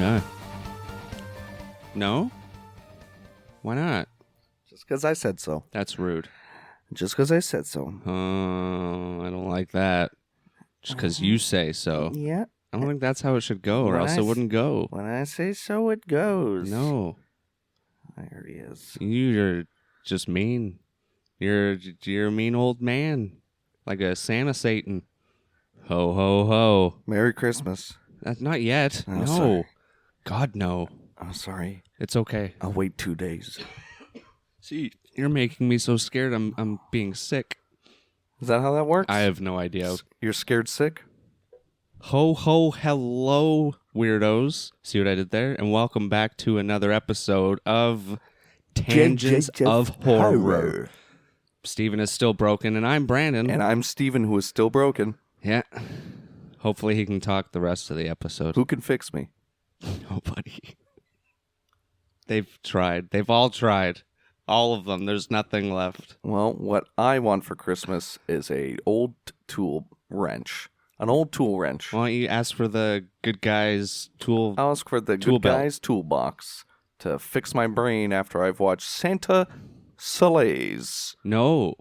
Yeah. No? Why not? Just because I said so. That's rude. Just because I said so. I don't like that. Just because you say so. Yeah. I don't think that's how it should go, or When else it wouldn't go. When I say so, it goes. No. There he is. You're just mean. You're a mean old man. Like a Santa Satan. Ho, ho, ho. Merry Christmas. That's not yet. Oh, no. sorry. God, no. I'm sorry. It's okay. I'll wait 2 days. See, you're making me so scared I'm being sick. Is that how that works? I have no idea. You're scared sick? Ho, ho, hello, weirdos. See what I did there? And welcome back to another episode of Tangents of Horror. Steven is still broken, and I'm Brandon. And I'm Steven, who is still broken. Yeah. Hopefully he can talk the rest of the episode. Who can fix me? Nobody. They've tried. They've all tried. All of them. There's nothing left. Well, what I want for Christmas is a old tool wrench. An old tool wrench. Why don't you ask for the good guy's tool? I'll ask for the Tool good belt. guy's toolbox to fix my brain after I've watched Santa Sleighs. No.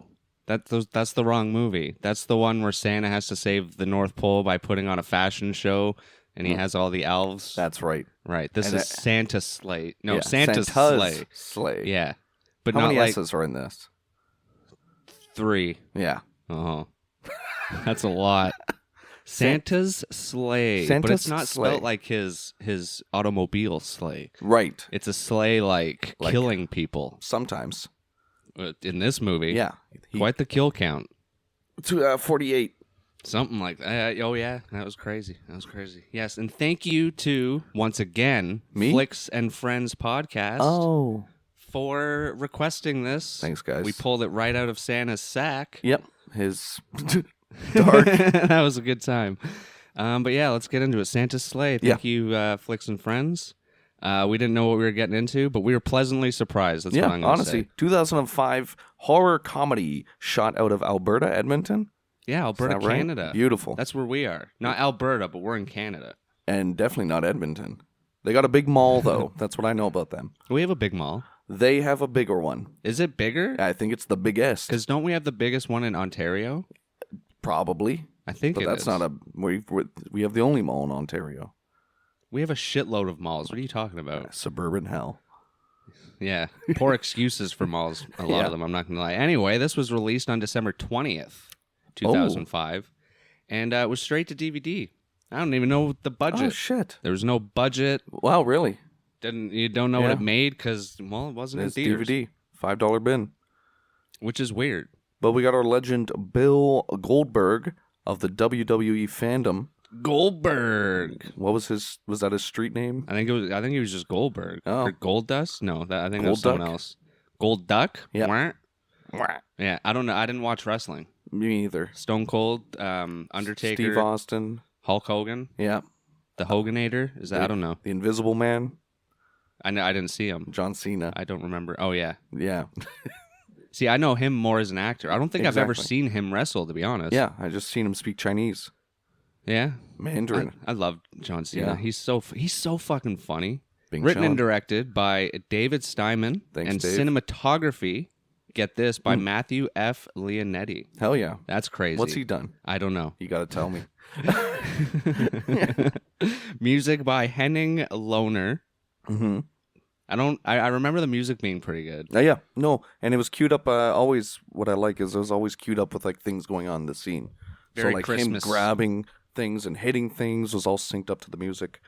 That's the wrong movie. That's the one where Santa has to save the North Pole by putting on a fashion show, and he has all the elves. That's right. Right. This And is Santa Sleigh. No, Yeah, Santa's Santa's Sleigh. Sleigh. Yeah. But How not many like S's are in this? 3. Yeah. Oh. That's a lot. Santa's sleigh. But Santa's it's not sleigh. spelled like his automobile sleigh. Right. It's a sleigh like killing people. Sometimes. In this movie. Yeah. Quite the kill count. 48. Something like that. Oh, yeah. That was crazy. Yes. And thank you to, once again, Me? Flicks and Friends podcast Oh. for requesting this. Thanks, guys. We pulled it right out of Santa's sack. Yep. His dark. That was a good time. But yeah, let's get into it. Santa's Sleigh. Thank you, Flicks and Friends. We didn't know what we were getting into, but we were pleasantly surprised. That's what I'm going to honestly. say. 2005 horror comedy shot out of Alberta, Edmonton. Yeah, Alberta, Is that right? Canada. Beautiful. That's where we are. Not Alberta, but we're in Canada. And definitely not Edmonton. They got a big mall, though. That's what I know about them. We have a big mall. They have a bigger one. Is it bigger? I think it's the biggest. Because don't we have the biggest one in Ontario? Probably. I think But it that's is. not a... We have the only mall in Ontario. We have a shitload of malls. What are you talking about? Suburban hell. Yeah. Poor excuses for malls. A lot of them, I'm not going to lie. Anyway, this was released on December 20th, 2005. And it was straight to DVD. I don't even know the budget. Oh, shit. There was no budget. Wow, really? You don't know what it made because, well, it wasn't It's in theaters. DVD. $5 bin. Which is weird. But we got our legend Bill Goldberg of the WWE fandom. Goldberg. What was was that his street name? I think he was just Goldberg. Oh. Or Gold Dust? No, I think that was Gold someone Duck? else. Gold Duck? Yeah. Wah. Yeah, I don't know. I didn't watch wrestling. Me either. Stone Cold, Undertaker, Steve Austin. Hulk Hogan, Yeah. the Hoganator. Is that? I don't know. The Invisible Man. I didn't see him. John Cena. I don't remember. Oh yeah. Yeah. See, I know him more as an actor. I don't think I've ever Exactly. seen him wrestle, to be honest. Yeah. I just seen him speak Chinese. Yeah. Mandarin. I love John Cena. Yeah. He's so fucking funny. Bing Written Sean. and directed by David Steinman. Thanks, and Dave. cinematography, get this, by Matthew F. Leonetti. Hell yeah. That's crazy. What's he done? I don't know. You got to tell me. Music by Henning Lohner. Mm-hmm. I remember the music being pretty good. Yeah. No. And it was queued up. Always, what I like is it was always queued up with like things going on in the scene. Very so like Christmas. him grabbing things and hitting things was all synced up to the music.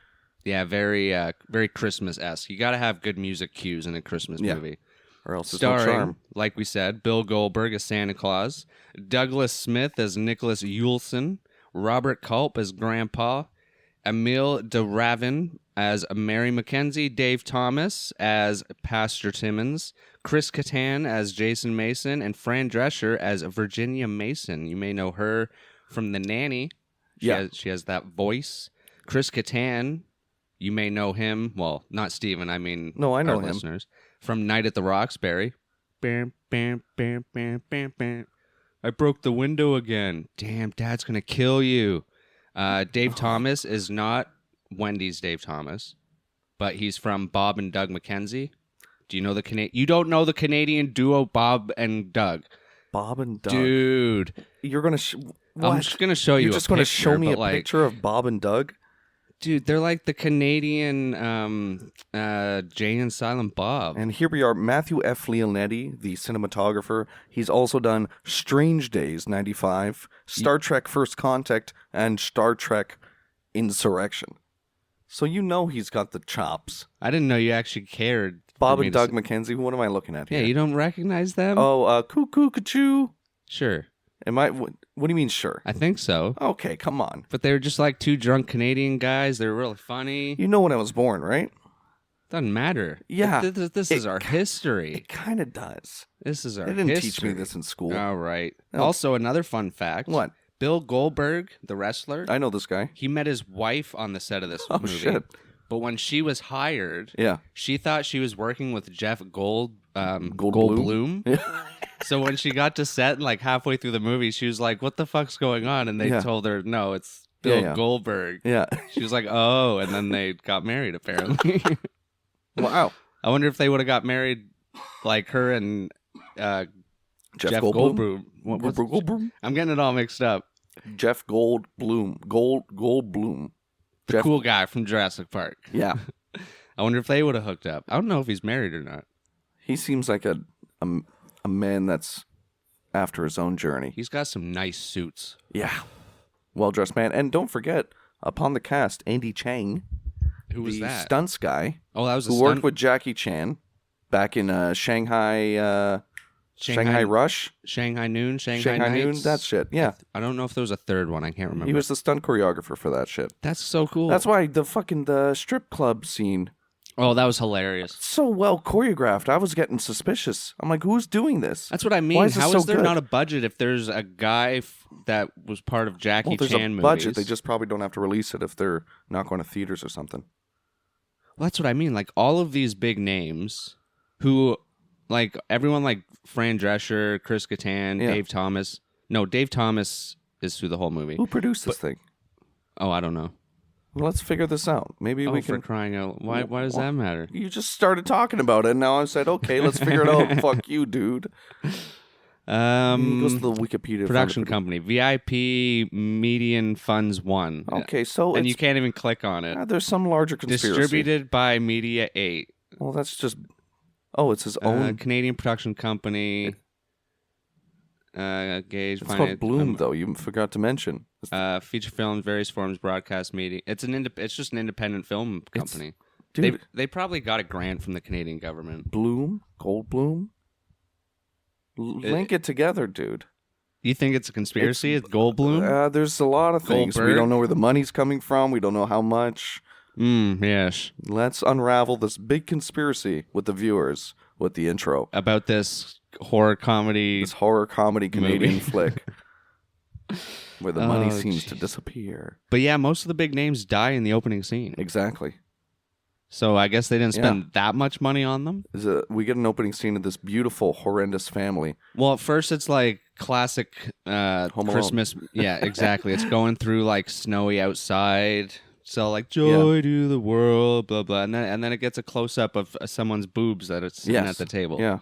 Yeah, very Christmas-esque. You got to have good music cues in a Christmas Yeah. movie. Or else there's no Starring, charm. like we said, Bill Goldberg as Santa Claus, Douglas Smith as Nicholas Yulson, Robert Culp as Grandpa, Emil de Ravin as Mary Mackenzie, Dave Thomas as Pastor Timmons, Chris Kattan as Jason Mason, and Fran Drescher as Virginia Mason. You may know her from The Nanny. She has that voice. Chris Kattan, you may know him. Well, not Steven, I mean No, I know our him. listeners. From Night at the Roxbury. Bam, bam, bam, bam, bam, bam. I broke the window again. Damn, Dad's going to kill you. Dave Thomas is not Wendy's Dave Thomas. but he's from Bob and Doug McKenzie. Do you know the You don't know the Canadian duo Bob and Doug? Bob and Doug. Dude. You're going to... I'm just going to show you You're just going to show me a picture of Bob and Doug? Dude, they're like the Canadian Jay and Silent Bob. And here we are, Matthew F. Leonetti, the cinematographer. He's also done Strange Days, 95, Star Trek First Contact, and Star Trek Insurrection. So you know he's got the chops. I didn't know you actually cared. Bob and Doug McKenzie, what am I looking at here? Yeah, you don't recognize them? Oh, Cuckoo Cachoo? Sure. What do you mean, sure? I think so. Okay, come on. But they were just like two drunk Canadian guys. They were really funny. You know when I was born, right? Doesn't matter. Yeah. This is our history. It kind of does. This is our They didn't history. teach me this in school. All right. No. Also, another fun fact. What? Bill Goldberg, the wrestler, I know this guy. he met his wife on the set of this Oh, movie. shit. But when she was hired, Yeah. she thought she was working with Jeff Goldblum. Yeah. So when she got to set, like halfway through the movie, she was like, "What the fuck's going on?" And they Yeah. told her, "No, it's Bill Yeah. Goldberg." Yeah. She was like, "Oh," and then they got married. Apparently, Wow. I wonder if they would have got married, like her and Jeff Goldblum. Goldblum. I'm getting it all mixed up. Jeff Goldblum. Goldblum. The cool guy from Jurassic Park. Yeah. I wonder if they would have hooked up. I don't know if he's married or not. He seems like a man that's after his own journey. He's got some nice suits. Yeah. Well-dressed man. And don't forget, upon the cast, Andy Chang. Who was the that? stunts guy. Oh, that was who worked with Jackie Chan back in Shanghai Rush. Shanghai Noon, Shanghai Noon, Nights. that shit. Yeah. I don't know if there was a third one. I can't remember. He was the stunt choreographer for that shit. That's so cool. That's why the strip club scene, Oh, that was hilarious. so well choreographed. I was getting suspicious. I'm like, who's doing this? That's what I mean. Why is this How so is there good? not a budget if there's a guy that was part of Jackie Well, there's Chan a movies? budget. They just probably don't have to release it if they're not going to theaters or something. Well, that's what I mean. Like all of these big names, who, like everyone, like Fran Drescher, Chris Kattan, Yeah. Dave Thomas. No, Dave Thomas is through the whole movie. Who produced this thing? Oh, I don't know. Well, let's figure this out. Maybe we For can. crying out! Why does that matter? You just started talking about it, and now I said, okay, let's figure it out. Fuck you, dude. He goes to the Wikipedia. Production company, VIP Median Funds 1. Okay, so And you it's, can't even click on it. there's some larger conspiracy. Distributed by Media 8. Well, that's just. Oh, it's his own. Canadian production company. Gauge. It's called Bloom, though. You forgot to mention. Feature films, various forms, broadcast media. It's it's just an independent film company. Dude, They probably got a grant from the Canadian government. Bloom, Goldblum. Link it together, dude. You think it's a conspiracy? It's Goldblum? There's a lot of things. We Goldberg? don't know where the money's coming from. We don't know how much. Yes. Let's unravel this big conspiracy with the viewers with the intro. About this horror comedy. This horror comedy Canadian movie. flick where the money Oh, seems to jeez. disappear. But yeah, most of the big names die in the opening scene. Exactly. So I guess they didn't spend that much money on them. We get an opening scene of this beautiful, horrendous family. Well, at first it's like classic Home Alone. Christmas. Yeah, exactly. It's going through like snowy outside. So like joy to the world, blah blah, and then it gets a close up of someone's boobs that it's sitting at the table. Yeah.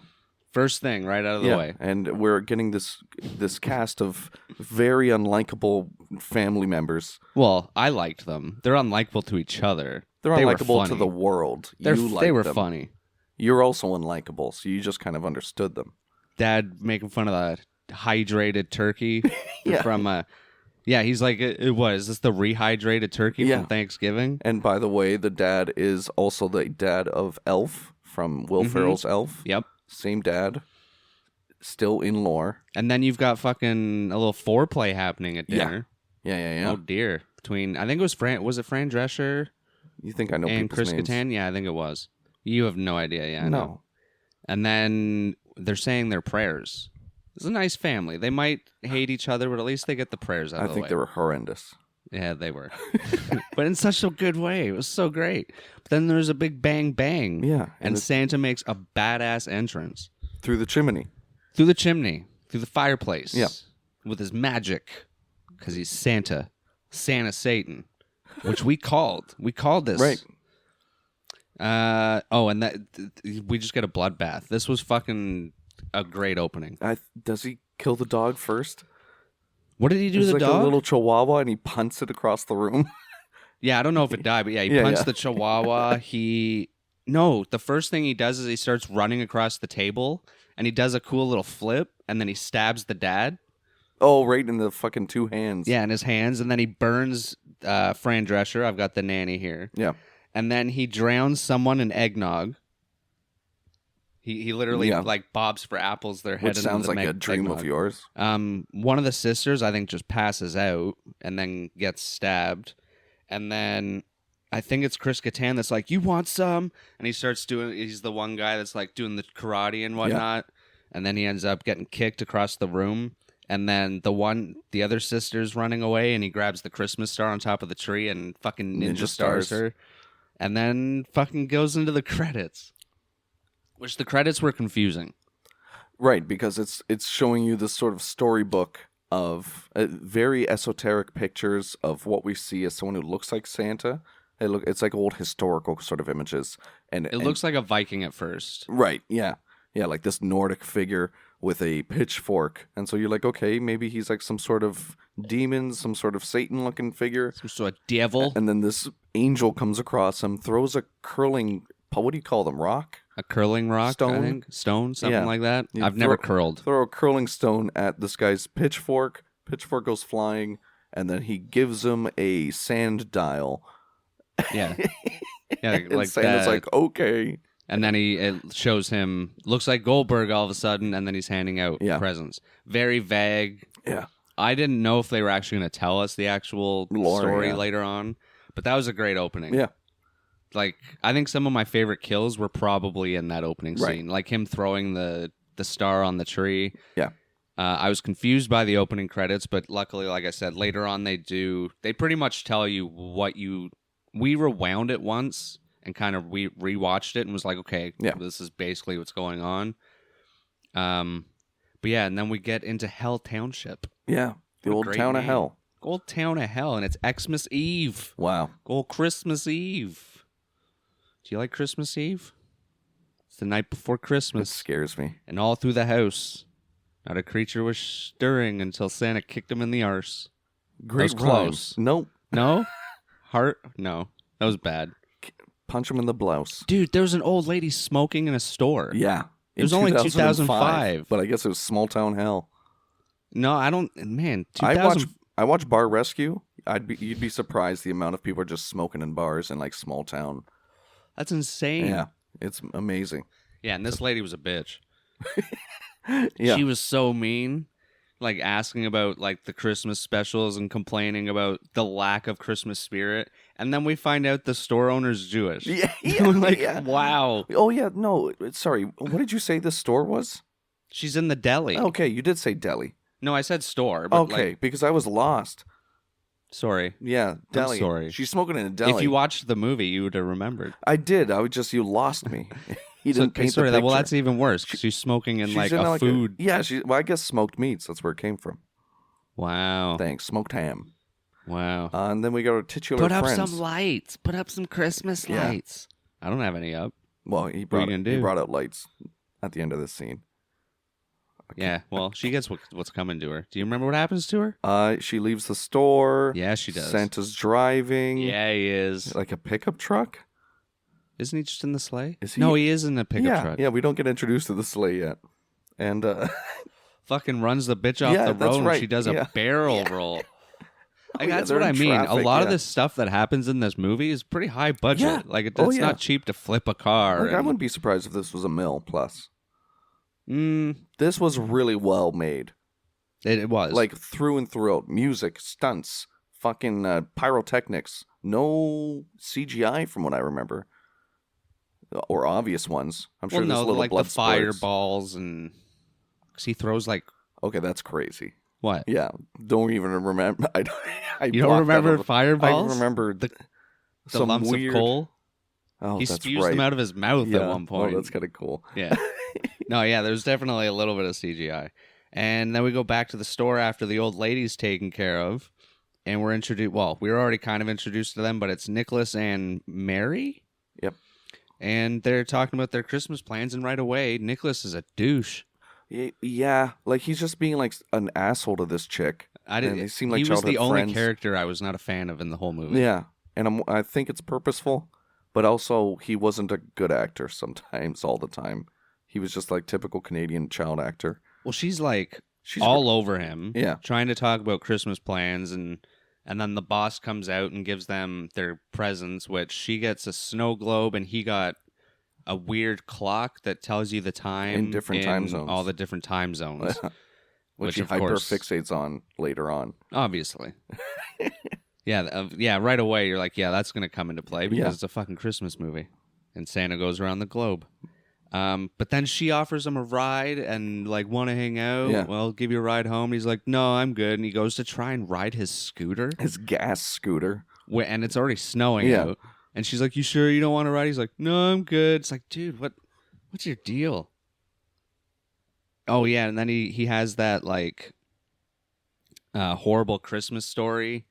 First thing, right out of the way. And we're getting this cast of very unlikable family members. Well, I liked them. They're unlikable to each other. They're They were unlikable to funny. the world. They You were them. funny. You're also unlikable, so you just kind of understood them. Dad making fun of the hydrated turkey Yeah. from yeah, he's like, what is this, the rehydrated turkey Yeah. from Thanksgiving? And by the way, the dad is also the dad of Elf from Will Ferrell's Elf. Yep. Same dad. Still in lore. And then you've got fucking a little foreplay happening at dinner. Yeah. Oh dear. Between, I think it was Fran Drescher You think I know and people's Chris names? Kattan? Yeah, I think it was. You have no idea. Yeah, I know. No. And then they're saying their prayers. It's a nice family. They might hate each other, but at least they get the prayers out I of the think way. they were horrendous. Yeah, they were. But in such a good way. It was so great. But then there's a big bang bang. Yeah. And Santa makes a badass entrance. Through the chimney. Through the chimney. Through the fireplace. Yeah. With his magic. Because he's Santa. Santa Satan. Which we called. We called this. Right. And we just get a bloodbath. This was fucking a great opening. Does he kill the dog first? What did he do to There's the like dog? a little chihuahua, and he punts it across the room. Yeah, I don't know if it died, but yeah, he Yeah, punts yeah. the chihuahua. No, the first thing he does is he starts running across the table, and he does a cool little flip, and then he stabs the dad. Oh, right in the fucking two hands. Yeah, in his hands, and then he burns Fran Drescher. I've got the nanny here. Yeah. And then he drowns someone in eggnog. He literally Yeah. like bobs for apples their head. Which into sounds the like a dream eggnog. of yours. One of the sisters, I think, just passes out and then gets stabbed. And then I think it's Chris Kattan that's like, "You want some?" And he starts doing. He's the one guy that's like doing the karate and whatnot. And then he ends up getting kicked across the room. And then the other sister's running away, and he grabs the Christmas star on top of the tree and fucking ninja stars her. And then fucking goes into the credits, which the credits were confusing. Right, because it's showing you this sort of storybook of very esoteric pictures of what we see as someone who looks like Santa. It's like old historical sort of images, and It looks like a Viking at first. right, yeah, like this Nordic figure with a pitchfork, and so you're like, okay, maybe he's like some sort of demon, some sort of Satan-looking figure, Some sort of devil. and then this angel comes across him, throws a curling, what do you call them, rock? A curling rock, Stone? I think. Stone, something Yeah. like that. You I've never throw- curled. Throw a curling stone at this guy's pitchfork. Pitchfork goes flying, and then he gives him a sand dial. Yeah. Yeah, And like Santa's that. like, okay. And then it shows him, looks like Goldberg all of a sudden, and then he's handing out Yeah. presents. Very vague. Yeah. I didn't know if they were actually going to tell us the actual Lore, story yeah. later on, but that was a great opening. Yeah. Like, I think some of my favorite kills were probably in that opening Right. scene, like him throwing the star on the tree. Yeah. I was confused by the opening credits, but luckily, like I said, later on they pretty much tell you we rewound it once and kind of rewatched it and was like, okay, Yeah. this is basically what's going on. But yeah, and then we get into Hell Township. Yeah. The What a old great town of name. hell. Old Town of Hell, and it's Xmas Eve. Wow. Old Christmas Eve. Do you like Christmas Eve? It's the night before It Christmas, scares me. and all through the house, not a creature was stirring until Santa kicked him in the arse. Great was close. rhyme. Nope. No? Heart? No. That was bad. Punch him in the blouse. Dude, there was an old lady smoking in a store. Yeah. It was only 2005. But I guess it was small town hell. No, I don't. Man, 2000. I watch Bar Rescue. You'd be surprised the amount of people are just smoking in bars in like small town. That's insane. Yeah. It's amazing. Yeah, and this lady was a bitch. Yeah. She was so mean, like asking about like the Christmas specials and complaining about the lack of Christmas spirit. And then we find out the store owner's Jewish. Yeah. We're like, yeah. wow. Oh yeah, no, sorry. What did you say the store was? She's in the deli. Okay, you did say deli. No, I said store. But Okay, like, because I was lost. sorry. Yeah, deli. sorry. She's smoking in a deli. If you watched the movie, you would have remembered. I did. You lost me. You didn't paint sorry, the picture. well, that's even worse because she's smoking in She's like in a food. yeah, well, I guess smoked meats. That's where it came from. Wow. Thanks, smoked ham. Wow. And then we go to titular Put up friends. some lights. Put up some Christmas Yeah. lights. I don't have any up. Well, What are you gonna do? he brought out lights at the end of this scene. Yeah, well, she gets what's coming to her. Do you remember what happens to her? She leaves the store. Yeah, she does. Santa's driving. Yeah, he is. Like a pickup truck. Isn't he just in the sleigh? Is he? No, he is in a pickup pickup yeah, truck. yeah. We don't get introduced to the sleigh yet, and Fucking runs the bitch off Yeah, the that's road and right. she does Yeah. a barrel roll. Like, yeah, that's they're what I in mean. A traffic, lot of yeah. this stuff that happens in this movie is pretty high budget. Yeah. Like it's Oh, yeah. not cheap to flip a car. like, I and- wouldn't be surprised if this was a mill plus. Mm, This was really well made, it was. like through and throughout. Music, stunts, fucking pyrotechnics. No CGI from what I remember, or obvious ones. I'm sure well, there's no, little like the blood spurts. fireballs and 'cause he throws like Okay, that's crazy. what? Yeah, don't even remember. I You don't blocked that remember out of- fireballs? I remember The some lumps weird... of coal. Oh, He that's spews right. them out of his mouth yeah. at one point. Oh, that's kind of cool. Yeah. No, yeah, there's definitely a little bit of CGI. And then we go back to the store after the old lady's taken care of. And we're introduced. Well, we were already kind of introduced to them, but it's Nicholas and Mary. Yep. and they're talking about their Christmas plans, and right away, Nicholas is a douche. Yeah, like he's just being like an asshole to this chick. And they seem like he was childhood the only friends. character I was not a fan of in the whole movie. Yeah, and I think it's purposeful, but also he wasn't a good actor sometimes, all the time. He was just like typical Canadian child actor. Well, she's like all over him, Yeah. trying to talk about Christmas plans, and then the boss comes out and gives them their presents, which she gets a snow globe, and he got a weird clock that tells you the time In different time zones. all the different time zones, Which he of course, hyperfixates on later on. obviously. Yeah, right away you're like, yeah, that's gonna come into play because it's a fucking Christmas movie, and Santa goes around the globe. But then she offers him a ride and like want to hang out. Yeah. Well, I'll give you a ride home. And he's like, no, I'm good. And he goes to try and ride his scooter, His gas scooter. and it's already snowing Yeah. out. And she's like, you sure you don't want to ride? He's like, no, I'm good. It's like, dude, what's your deal? Oh yeah, and then he has that like horrible Christmas story,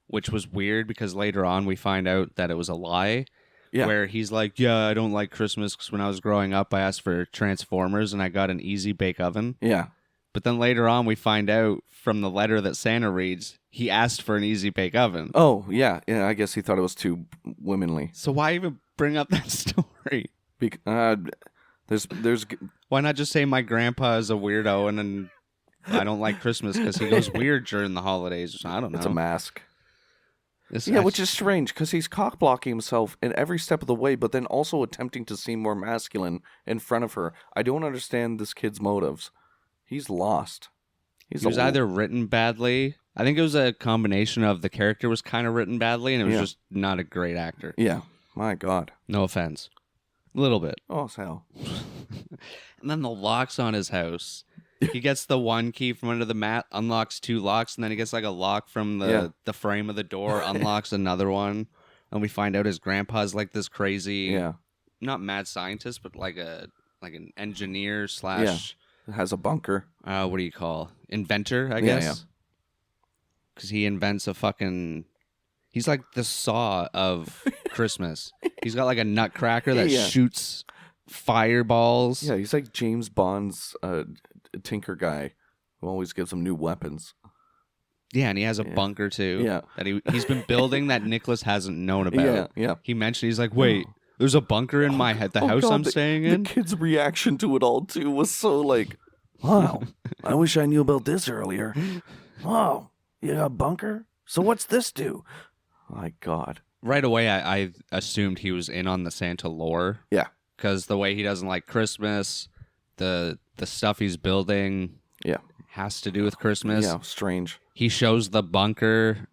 which was weird because later on we find out that it was a lie. Yeah. Where he's like, yeah, I don't like Christmas because when I was growing up, I asked for Transformers and I got an Easy Bake Oven. Yeah. But then later on, we find out from the letter that Santa reads, he asked for an Easy Bake Oven. Oh, yeah. Yeah, I guess he thought it was too womanly. So why even bring up that story? There's Why not just say my grandpa is a weirdo and then I don't like Christmas because he goes weird during the holidays? I don't know. It's a mask. This- Yeah, which is strange because he's cock blocking himself in every step of the way, but then also attempting to seem more masculine in front of her. I don't understand this kid's motives. He's lost. He was either written badly. I think it was a combination of the character was kind of written badly and it was just not a great actor. Yeah, my God. No offense. A little bit. Oh, hell. And then the locks on his house. He gets the one key from under the mat, unlocks 2 locks, and then he gets like a lock from the frame of the door, unlocks another one. And we find out his grandpa's like this crazy, not mad scientist, but like an engineer slash Has a bunker. what do you call inventor? I guess. Because he invents a fucking. He's like the Saw of Christmas. He's got like a nutcracker that shoots fireballs. Yeah, he's like James Bond's tinker guy who always gives him new weapons. Yeah, and he has a bunker too. Yeah. That he's been building that Nicholas hasn't known about. Yeah. He mentioned he's like, wait, there's a bunker in my head, the house God, I'm staying in. The kid's reaction to it all too was so like, wow, I wish I knew about this earlier. Wow, you got a bunker? So what's this do? My God. Right away, I assumed he was in on the Santa lore. Yeah. Because the way he doesn't like Christmas, the stuff he's building has to do with Christmas. Yeah, strange. He shows the bunker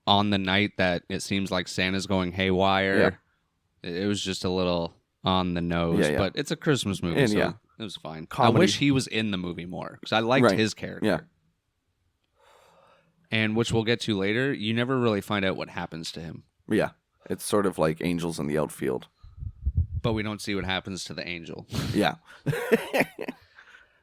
on the night that it seems like Santa's going haywire. It was just a little on the nose, but it's a Christmas movie, And, so it was fine. Comedy. I wish he was in the movie more because I liked his character. Yeah. And which we'll get to later, you never really find out what happens to him. Yeah. It's sort of like Angels in the Outfield. But we don't see what happens to the angel. Yeah.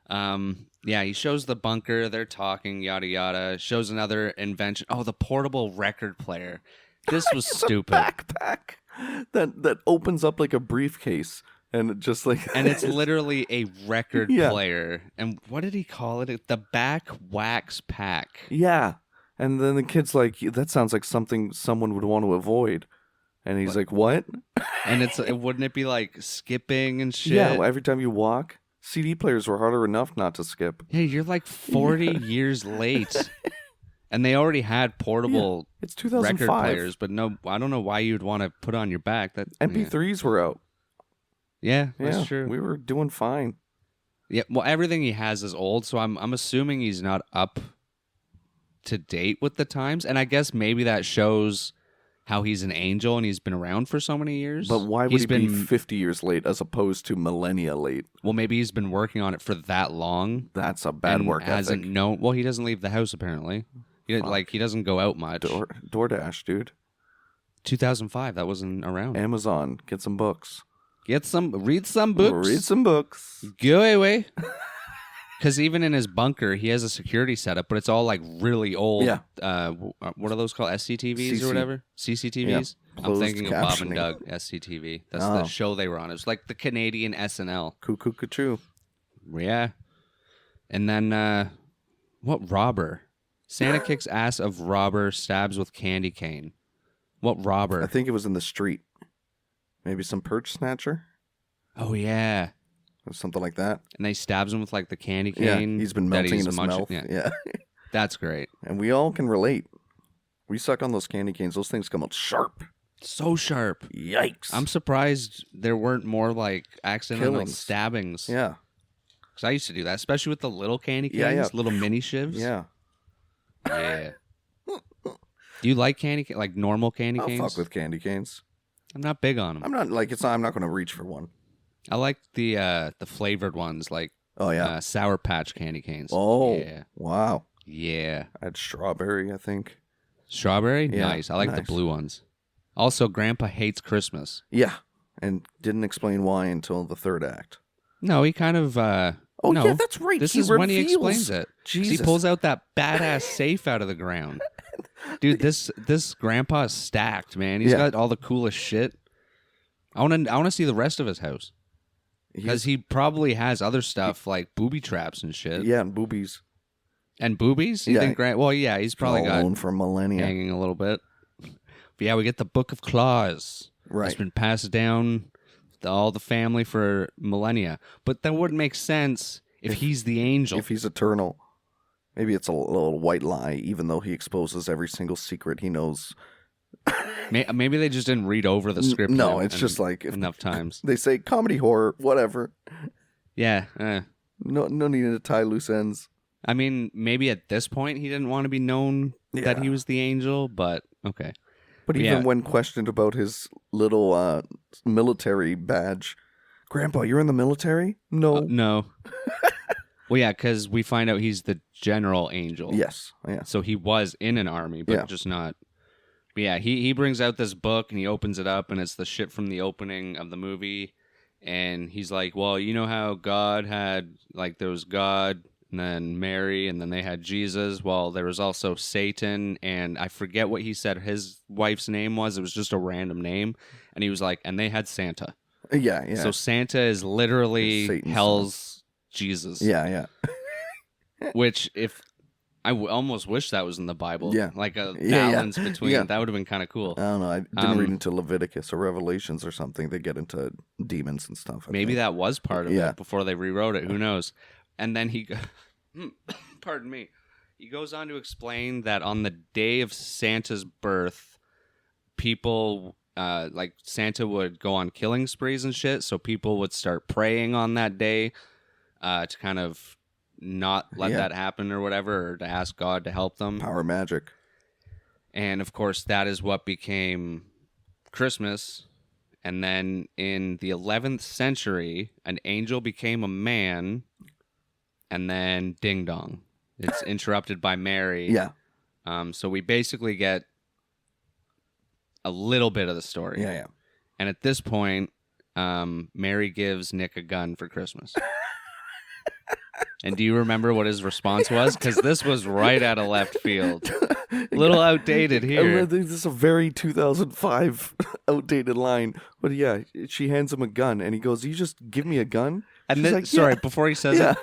Yeah, he shows the bunker, they're talking, yada yada. Shows another invention. Oh, the portable record player. This was stupid. Backpack that opens up like a briefcase and it just like And it's literally a record player. And what did he call it? The back wax pack. Yeah. And then the kid's like, that sounds like something someone would want to avoid. And he's like, what? And wouldn't it be like skipping and shit? Yeah, every time you walk. CD players were harder enough not to skip. Yeah, you're like 40 years late. And they already had portable It's 2005. record players, but no, I don't know why you'd want to put on your back. That MP3s were out. Yeah, that's true. We were doing fine. Yeah, well, everything he has is old, so I'm assuming he's not up to date with the times. And I guess maybe that shows how he's an angel and he's been around for so many years. But why would he be 50 years late as opposed to millennia late? Well, maybe he's been working on it for that long. That's a bad work hasn't ethic. known. Well, he doesn't leave the house apparently. He doesn't go out much. DoorDash, dude. 2005. That wasn't around. Amazon. Get some books. Read some books. Read some books. Go away. Because even in his bunker, he has a security setup, but it's all like really old. Yeah. What are those called? SCTVs CC. or whatever? CCTVs? I'm Closed thinking of Bob captioning. and Doug, SCTV. That's Oh. the show they were on. It was like the Canadian SNL. Cuckoo cuckoo. Yeah. And then, what robber? Santa kicks ass of robber, stabs with candy cane. What robber? I think it was in the street. Maybe some perch snatcher Oh, yeah. or something like that. And they stabs him with like the candy Yeah, cane. he's been that melting in he's his munching- mouth. Yeah. Yeah. That's great. And we all can relate. We suck on those candy canes. Those things come out sharp. So sharp. Yikes. I'm surprised there weren't more like accidental Killings. stabbings. Yeah. Because I used to do that, especially with the little candy canes, Yeah, yeah. little mini shivs. Yeah. Yeah. Do you like like normal candy I'll canes? fuck with candy canes. I'm not big on them. I'm not like I'm not going to reach for one. I like the flavored ones, like Oh yeah. Sour Patch candy canes. Oh. Yeah. Wow. Yeah. I had strawberry, I think. Strawberry? Yeah, Nice. I like the nice. blue ones. Also, Grandpa hates Christmas. Yeah. And didn't explain why until the third act. No, he kind of Oh no. yeah, that's right. This He is when he reveals- explains it. 'Cause Jesus. He pulls out that badass safe out of the ground. Dude, this grandpa is stacked, man. He's Yeah. got all the coolest shit. I want to see the rest of his house because he probably has other stuff like booby traps and shit. Yeah, and boobies. And boobies? You Yeah. think well, yeah, he's probably all got known for millennia. hanging a little bit. But yeah, we get the Book of Claws. Right. It's been passed down to all the family for millennia. But that wouldn't make sense if he's the angel. If he's eternal. Maybe it's a little white lie, even though he exposes every single secret he knows. Maybe they just didn't read over the script. No, it's just like if enough times. they say comedy horror, whatever. Yeah. No need to tie loose ends. I mean, maybe at this point he didn't want to be known that Yeah. he was the angel, but okay. But Yeah. even when questioned about his little military badge, Grandpa, you're in the military? No. No. Well, yeah, because we find out he's the general angel. Yes. Yeah. So he was in an army, but Yeah. just not. But yeah, he brings out this book and he opens it up and it's the shit from the opening of the movie. And he's like, well, you know how God had, like, there was God and then Mary and then they had Jesus. Well, there was also Satan and I forget what he said his wife's name was. It was just a random name. And he was like, and they had Santa. Yeah. Yeah. So Santa is literally Satan's hell's Jesus. yeah. Which, if I almost wish that was in the Bible. Yeah. Like a Yeah, yeah. balance between, Yeah. that would have been kind of cool. I don't know. I didn't read Um, into Leviticus or Revelations or something. They get into demons and stuff. I Maybe think. that was part of Yeah. it before they rewrote it. Who knows? And then pardon me. He goes on to explain that on the day of Santa's birth, people, like Santa would go on killing sprees and shit. So people would start praying on that day to kind of not let Yeah. that happen or whatever, or to ask God to help them. Power magic. And of course, that is what became Christmas. And then in the 11th century, an angel became a man, and then ding dong. It's interrupted by Mary. Yeah. So we basically get a little bit of the story. Yeah. And at this point, Mary gives Nick a gun for Christmas. And do you remember what his response was? Because this was right out of left field. A little outdated here. This is a very 2005 outdated line. But yeah, she hands him a gun and he goes, "You just give me a gun?" And She's then, like, sorry, "Yeah." before he says Yeah. it,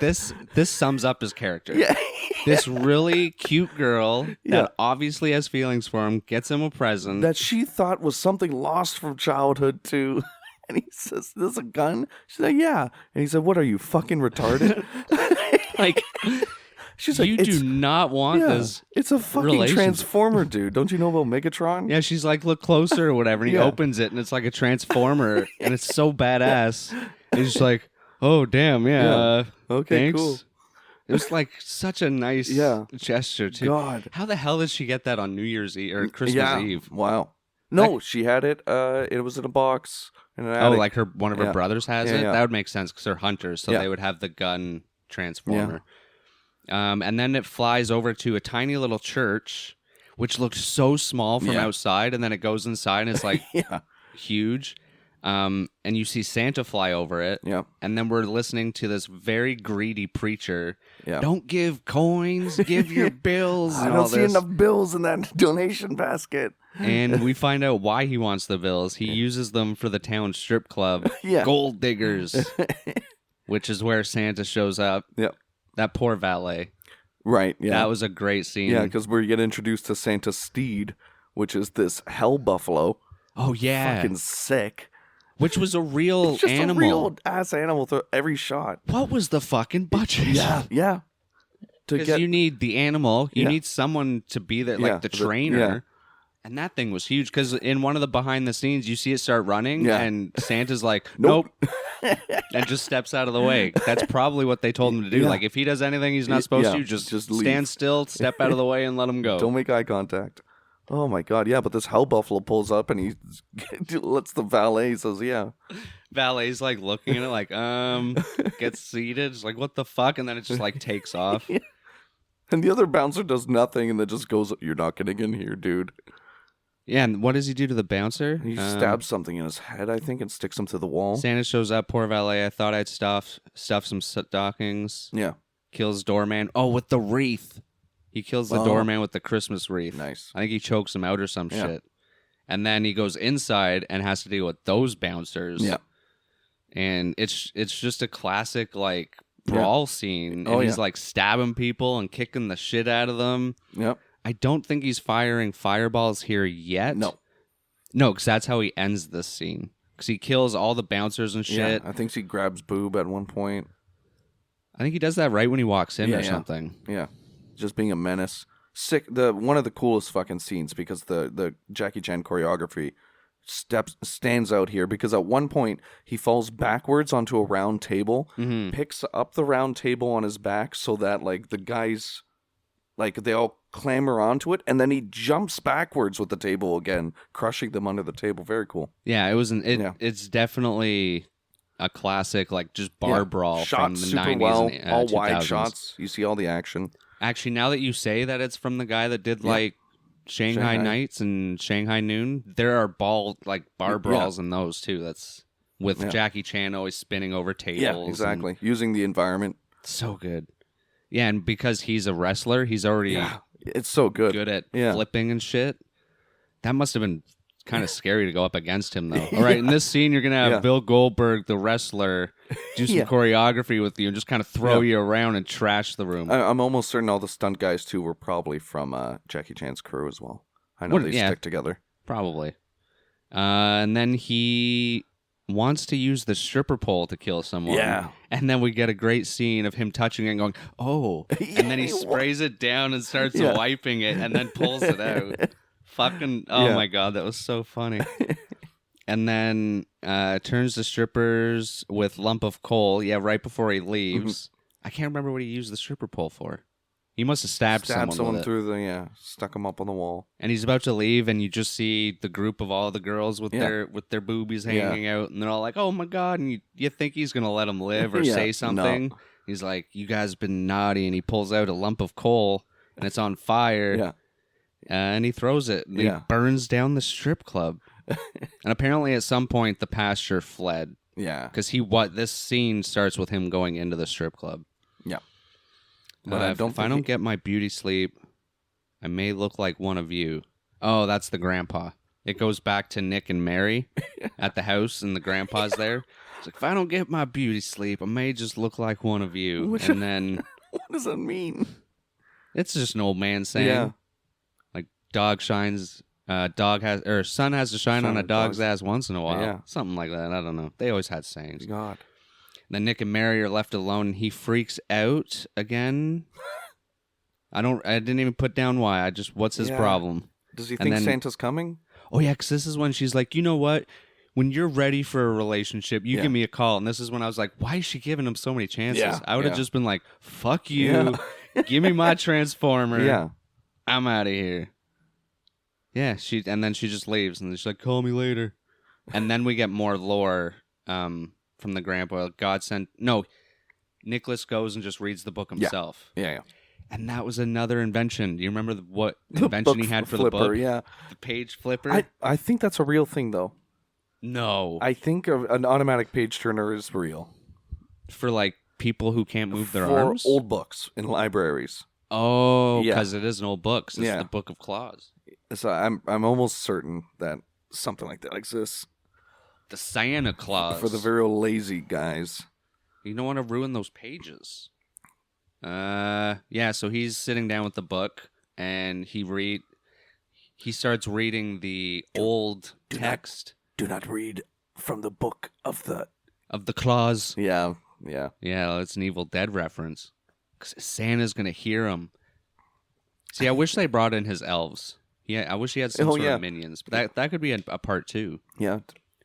this sums up his character. Yeah. This really cute girl that Yeah. obviously has feelings for him gets him a present. That she thought was something lost from childhood too. And he says, "This is a gun?" She's like, "Yeah." And he said, "What are you, fucking retarded?" like, She's like, you "It's- do not want yeah, this. it's a fucking relationship." transformer, dude. Don't you know about Megatron? Yeah, she's like, look closer or whatever. And he Yeah. opens it and it's like a transformer and it's so badass. And he's just like, oh, damn, yeah. Yeah. Okay, thanks. cool. It was like such a nice Yeah. gesture, too. God. How the hell did she get that on New Year's Eve or Christmas Yeah. Eve? Wow. No, she had it. It was in a box in an Oh, attic. like one of her Yeah. brothers has Yeah, it? yeah. That would make sense because they're hunters, so Yeah. they would have the gun transformer. And then it flies over to a tiny little church, which looked so small from Yeah. outside, and then it goes inside and it's like yeah. huge. And you see Santa fly over it. Yeah. And then we're listening to this very greedy preacher. Yeah. Don't give coins, give your bills. I and don't all see this. enough bills in that donation basket. And we find out why he wants the bills. He uses them for the town strip club, Yeah. Gold Diggers, which is where Santa shows up. Yep. That poor valet. Right. Yeah. That was a great scene. Yeah, because we get introduced to Santa's steed, which is this hell buffalo. Oh, yeah. Fucking sick. Which was a real It's just animal. a real ass animal through every shot. What was the fucking budget? Yeah. To Because get you need the animal. You Yeah. need someone to be there, Yeah, like the the- trainer. yeah. And that thing was huge because in one of the behind the scenes, you see it start running, Yeah. and Santa's like, Nope. nope, and just steps out of the way. That's probably what they told him to do. Yeah. Like, if he does anything he's not supposed Yeah, to, just just leave. stand still, step out of the way, and let him go. don't make eye contact. Oh my god, yeah, but this hell buffalo pulls up and he lets the valet, he says, yeah. Valet's like looking at it, like, gets seated. It's like, what the fuck? And then it just like takes off. And the other bouncer does nothing and then just goes, you're not getting in here, dude. Yeah, and what does he do to the bouncer? He stabs something in his head, I think, and sticks him to the wall. Santa shows up. Poor valet. I thought I'd stuff some stockings. Yeah, Kills doorman. Oh, with the wreath. He kills the Oh. doorman with the Christmas wreath. nice. I think he chokes him out or some Yeah. shit. And then he goes inside and has to deal with those bouncers. Yeah. And it's just a classic like brawl scene. And Oh, he's yeah. like stabbing people and kicking the shit out of them. Yep. I don't think he's firing fireballs here yet. No. No, because that's how he ends this scene. Because he kills all the bouncers and shit. Yeah, I think he grabs Boob at one point. I think he does that right when he walks in Yeah, or yeah. something. Yeah, just being a menace. Sick. One of the coolest fucking scenes because the Jackie Chan choreography stands out here because at one point he falls backwards onto a round table, Mm-hmm. picks up the round table on his back so that like the guys, like they all clamber onto it, and then he jumps backwards with the table again, crushing them under the table. Very cool. Yeah, it was Yeah. It's definitely a classic, like just bar Yeah. brawl Shot from the super 90s well, and all 2000s. wide shots. You see all the action. Actually, now that you say that it's from the guy that did Yeah. like Shanghai Shanghai. Nights and Shanghai Noon, there are bar Yeah. brawls in those too. That's with Yeah. Jackie Chan always spinning over tables. Yeah, and- exactly. Using the environment. so good. Yeah, and because he's a wrestler, he's already Yeah, it's so good. good at Yeah. flipping and shit. That must have been kind of scary to go up against him, though. All right, in this scene, you're gonna have Yeah. Bill Goldberg, the wrestler, do some Yeah. choreography with you and just kind of throw Yeah. you around and trash the room. I'm almost certain all the stunt guys too were probably from Jackie Chan's crew as well. I know What- they yeah. stick together. Probably. And then he wants to use the stripper pole to kill someone. Yeah. And then we get a great scene of him touching it and going, oh. And then he Yeah, sprays it down and starts Yeah. wiping it and then pulls it out. Fucking, oh Yeah. my God, that was so funny. And then turns to strippers with lump of coal. Yeah, right before he leaves. I can't remember what he used the stripper pole for. He must have stabbed someone with it. through the stuck him up on the wall. And he's about to leave, and you just see the group of all the girls with Yeah. their boobies Yeah. hanging out, and they're all like, "Oh my God!" And you think he's gonna let them live or Yeah, say no. something. He's like, "You guys been naughty," and he pulls out a lump of coal, and it's on fire. Yeah. And he throws it, and Yeah. he burns down the strip club. And apparently, at some point, the pastor fled Yeah. because this scene starts with him going into the strip club. Yeah. But if I don't get my beauty sleep, I may look like one of you. Oh, that's the grandpa. It goes back to Nick and Mary at the house, and the grandpa's there. It's like, if I don't get my beauty sleep, I may just look like one of you. Which- And then What does that mean? it's just an old man saying, Yeah. like, sun has to shine Shine on a on dog's dog's- ass once in a while. Yeah. Something like that. I don't know. They always had sayings. God. Then Nick and Mary are left alone, and he freaks out again. I didn't even put down why. What's his Yeah. problem? Does he And think then- Santa's coming? Oh, yeah, because this is when she's like, you know what? When you're ready for a relationship, you Yeah. give me a call. And this is when I was like, why is she giving him so many chances? Yeah, I would have yeah. just been like, fuck you. Give me my transformer. Yeah. I'm out of here. Yeah, and then she just leaves. And she's like, call me later. And then we get more lore from the grandpa. Nicholas goes and just reads the book himself. Yeah. And that was another invention. Do you remember what The invention book he had for flipper, the book? Yeah. The page flipper? I think that's a real thing though. No. I think an automatic page turner is real For like people who can't move their for arms? old books in libraries. Oh, Yeah. because it is an old book. 'Cause it's Yeah. the Book of Claws. So I'm almost certain that something like that exists The Santa Claus. for the very lazy guys. You don't want to ruin those pages. Yeah, so he's sitting down with the book and he starts reading the old do not- text Do not read from the book of the. of the claws. Yeah. Yeah, it's an Evil Dead reference. 'Cause Santa's going to hear him. See, I wish they brought in his elves. Yeah, I wish he had some sort of minions. But that could be a part 2. Yeah.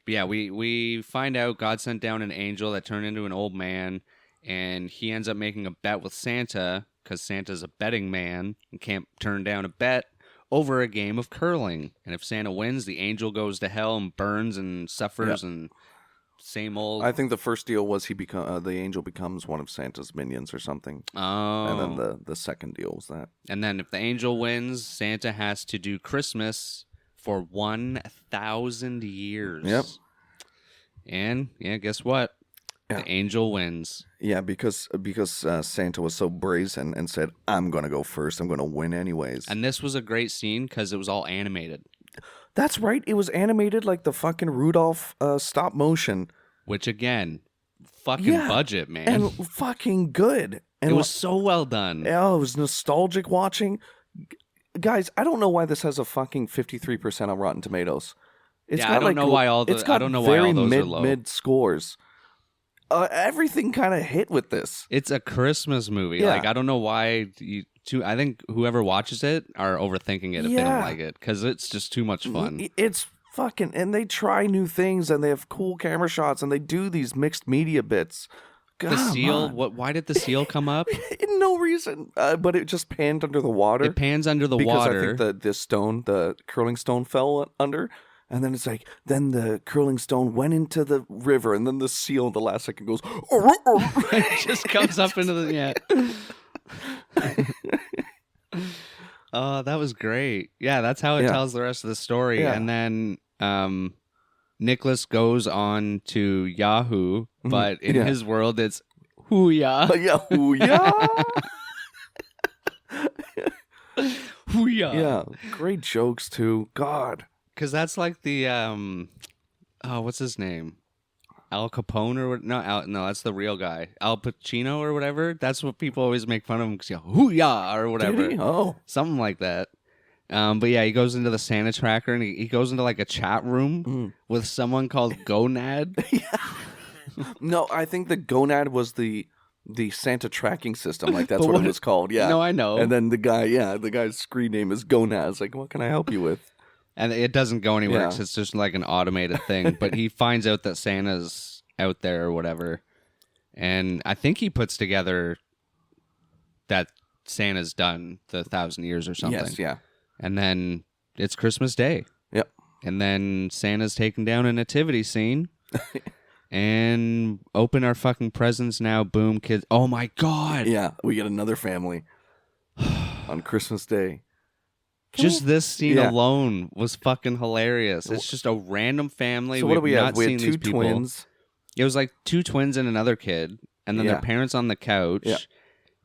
But yeah, we find out God sent down an angel that turned into an old man, and he ends up making a bet with Santa because Santa's a betting man and can't turn down a bet over a game of curling. And if Santa wins, the angel goes to hell and burns and suffers and same old. I think the first deal was the angel becomes one of Santa's minions or something. Oh. And then the second deal was that. And then if the angel wins, Santa has to do Christmas for 1,000 years. Yep. And yeah, guess what? Yeah. The angel wins. Yeah, because Santa was so brazen and said, "I'm gonna go first. I'm gonna win anyways." And this was a great scene because it was all animated. That's right. It was animated like the fucking Rudolph stop motion, Which again, fucking budget, man. and fucking good. And it was so well done. Oh, it was nostalgic watching. Guys, I don't know why this has a fucking 53% on Rotten Tomatoes. It's I don't know why all the it's got I don't know why all those are low. mid scores. Everything kind of hit with this. It's a Christmas movie. Yeah. Like I don't know why I think whoever watches it are overthinking it if they don't like it because it's just too much fun. It's fucking, and they try new things and they have cool camera shots and they do these mixed media bits. The seal. Why did the seal come up? No reason, but it just panned under the water. It pans under the because water. I think the curling stone fell under. And then it's like, then the curling stone went into the river, and then the seal in the last second goes, it just comes up into the Oh, that was great. Yeah, that's how it tells the rest of the story. Yeah. And then Nicholas goes on to Yahoo, but in his world it's Hoo-yah. Yeah. Hoo-yah. Yeah, great jokes too. God. Because that's like the what's his name? Al Capone or what? No, that's the real guy. Al Pacino or whatever. That's what people always make fun of him because hoo-yah or whatever. Did he? Oh, something like that. But yeah, he goes into the Santa tracker and he goes into like a chat room with someone called Gonad. No, I think the Gonad was the Santa tracking system. Like that's But what it was called. Yeah. No, I know. And then the guy's screen name is Gonad. It's like, what can I help you with? And it doesn't go anywhere Yeah. 'cause it's just like an automated thing. But he finds out that Santa's out there or whatever. And I think he puts together that Santa's done the 1,000 years or something. Yes, yeah. And then it's Christmas Day. Yep. And then Santa's taking down a nativity scene. And open our fucking presents now. Boom, kids. Oh my God. Yeah, we get another family on Christmas Day. Just this scene Yeah. alone was fucking hilarious. It's just a random family. So what do we We've have? not We seen had two these people. twins. It was like two twins and another kid, and then Yeah. their parents on the couch. Yeah.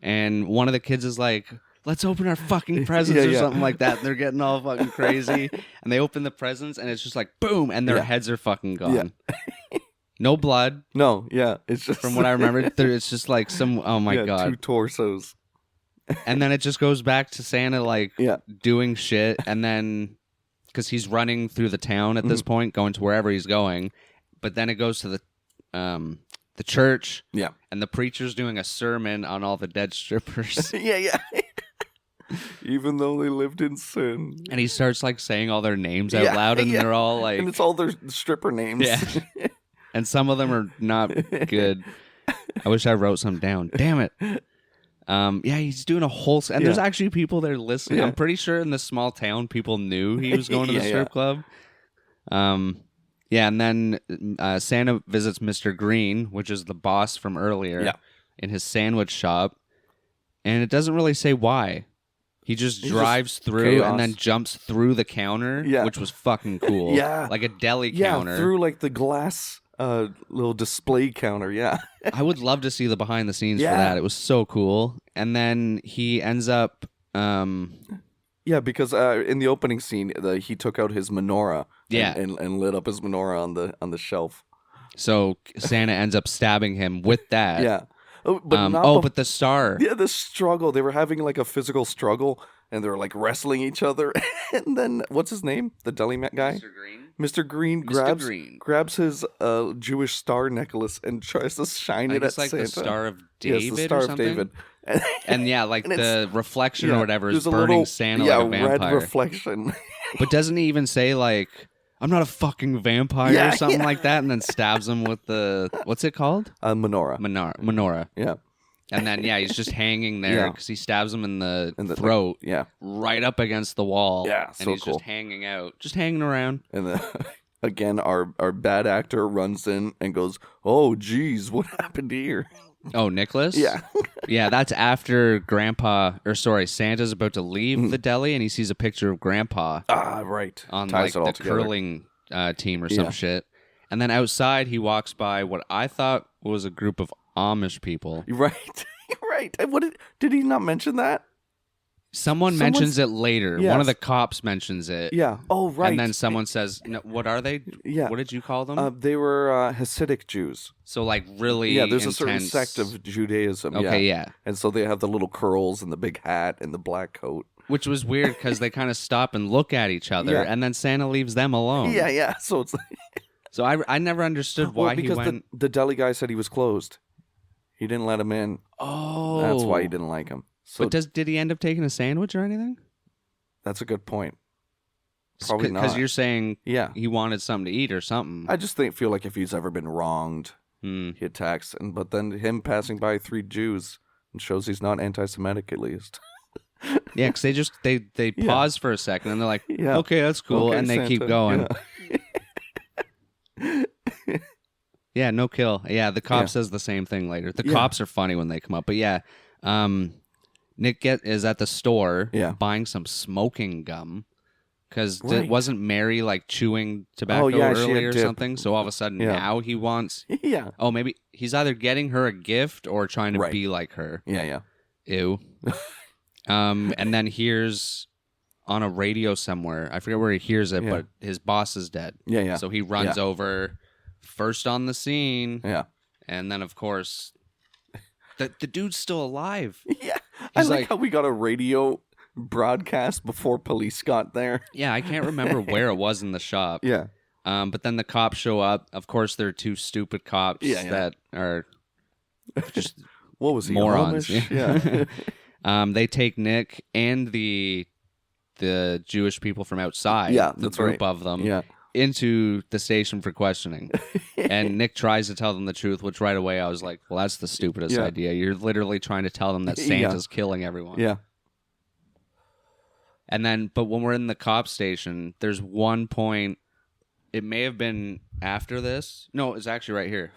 And one of the kids is like, "Let's open our fucking presents" Yeah, or yeah. something like that. And they're getting all fucking crazy, and they open the presents, and it's just like boom, and their Yeah. heads are fucking gone. No blood, No, yeah, it's just from what I remember. It's just like some. Oh my yeah, God! two torsos. And then it just goes back to Santa like Yeah. doing shit, and then because he's running through the town at this Mm-hmm. point, going to wherever he's going, but then it goes to the church, Yeah. and the preacher's doing a sermon on all the dead strippers, Yeah. Even though they lived in sin. and he starts like saying all their names out Yeah, loud, and yeah. they're all like, And it's all their stripper names. Yeah. and some of them are not good. I wish I wrote some down. Damn it. Yeah, he's doing a whole. And there's Yeah. actually people there listening. Yeah. I'm pretty sure in this small town, people knew he was going to the Yeah, strip club. Yeah, and then Santa visits Mr. Green, which is the boss from earlier, Yeah. in his sandwich shop, and it doesn't really say why. He just He's drives just through chaos. and then jumps through the counter, Yeah. which was fucking cool. Yeah. Like a deli Yeah, counter. through like the glass little display counter. Yeah. I would love to see the behind the scenes for Yeah. that. It was so cool. And then he ends up Yeah, because in the opening scene, he took out his menorah. Yeah. And lit up his menorah on the shelf. so Santa ends up stabbing him with that. Yeah. Oh, but not but the star. yeah, the struggle. They were having like a physical struggle, and they were like wrestling each other. And then what's his name? The deli guy, Green. Mr. Green grabs his Jewish star necklace and tries to shine I it guess at like Santa. the Star of David Yes, the Star or of something. David. And yeah, like And the reflection yeah, or whatever is there's a burning little, Santa yeah, like a vampire. red reflection. But doesn't he even say like, I'm not a fucking vampire Yeah, or something yeah. like that, and then stabs him with the what's it called? Menorah. Menorah. Yeah. And then yeah, he's just hanging there Yeah. because he stabs him in the And throat, Yeah. right up against the wall. Yeah, and so he's cool. just hanging out, just hanging around. And then, again, our bad actor runs in and goes, "Oh, geez, what happened here?" Oh, Nicholas? Yeah. Yeah, that's after Santa's about to leave the deli and he sees a picture of Grandpa Right. on Ties like it all the together. curling team or some Yeah. shit. And then outside he walks by what I thought was a group of Amish people. Right. Right. And what did he not mention that? Someone mentions it later. Yes. One of the cops mentions it. Yeah. Oh, right. And then someone says, no, what are they? Yeah. What did you call them? They were Hasidic Jews. So like really Yeah, there's intense... a certain sect of Judaism. Okay, yeah. And so they have the little curls and the big hat and the black coat. Which was weird because they kind of stop and look at each other, Yeah. and then Santa leaves them alone. Yeah, yeah. So it's like, So I never understood why because he went... the deli guy said he was closed. He didn't let him in. Oh. That's why he didn't like him. So But did he end up taking a sandwich or anything? that's a good point. Probably Because not. you're saying Yeah. he wanted something to eat or something. I just feel like if he's ever been wronged, Hmm. he attacks. But then him passing by 3 Jews shows he's not anti-Semitic at least. Yeah, because they Yeah. pause for a second and they're like, Yeah. okay, that's cool, Okay, and they keep Santa. going. Yeah. Yeah, no kill. Yeah, the cop Yeah. says the same thing later. The Yeah. cops are funny when they come up, but yeah, Nick is at the store Yeah. buying some smoking gum because Right. wasn't Mary like chewing tobacco Oh, yeah, she had earlier or dip. something? So all of a sudden Yeah. now he wants. Yeah. Oh, maybe he's either getting her a gift or trying to Right. be like her. Yeah, yeah. Ew. And then hears on a radio somewhere. I forget where he hears it, Yeah. but his boss is dead. Yeah, yeah. So he runs over first on the scene, Yeah. and then of course the dude's still alive. Yeah. I He's like like- how we got a radio broadcast before police got there. Yeah, I can't remember where it was in the shop. Yeah. But then the cops show up. Of course, they're 2 stupid cops Yeah, yeah. that are just What was he? morons. Amish? Yeah. They take Nick and the Jewish people from outside, Yeah, the that's group right. of them, Yeah. into the station for questioning. And Nick tries to tell them the truth, which right away I was like, well, that's the stupidest Yeah. idea. You're literally trying to tell them that Yeah. Santa's killing everyone. Yeah. And then, but when we're in the cop station, there's one point, it may have been after this. No, it's actually right here.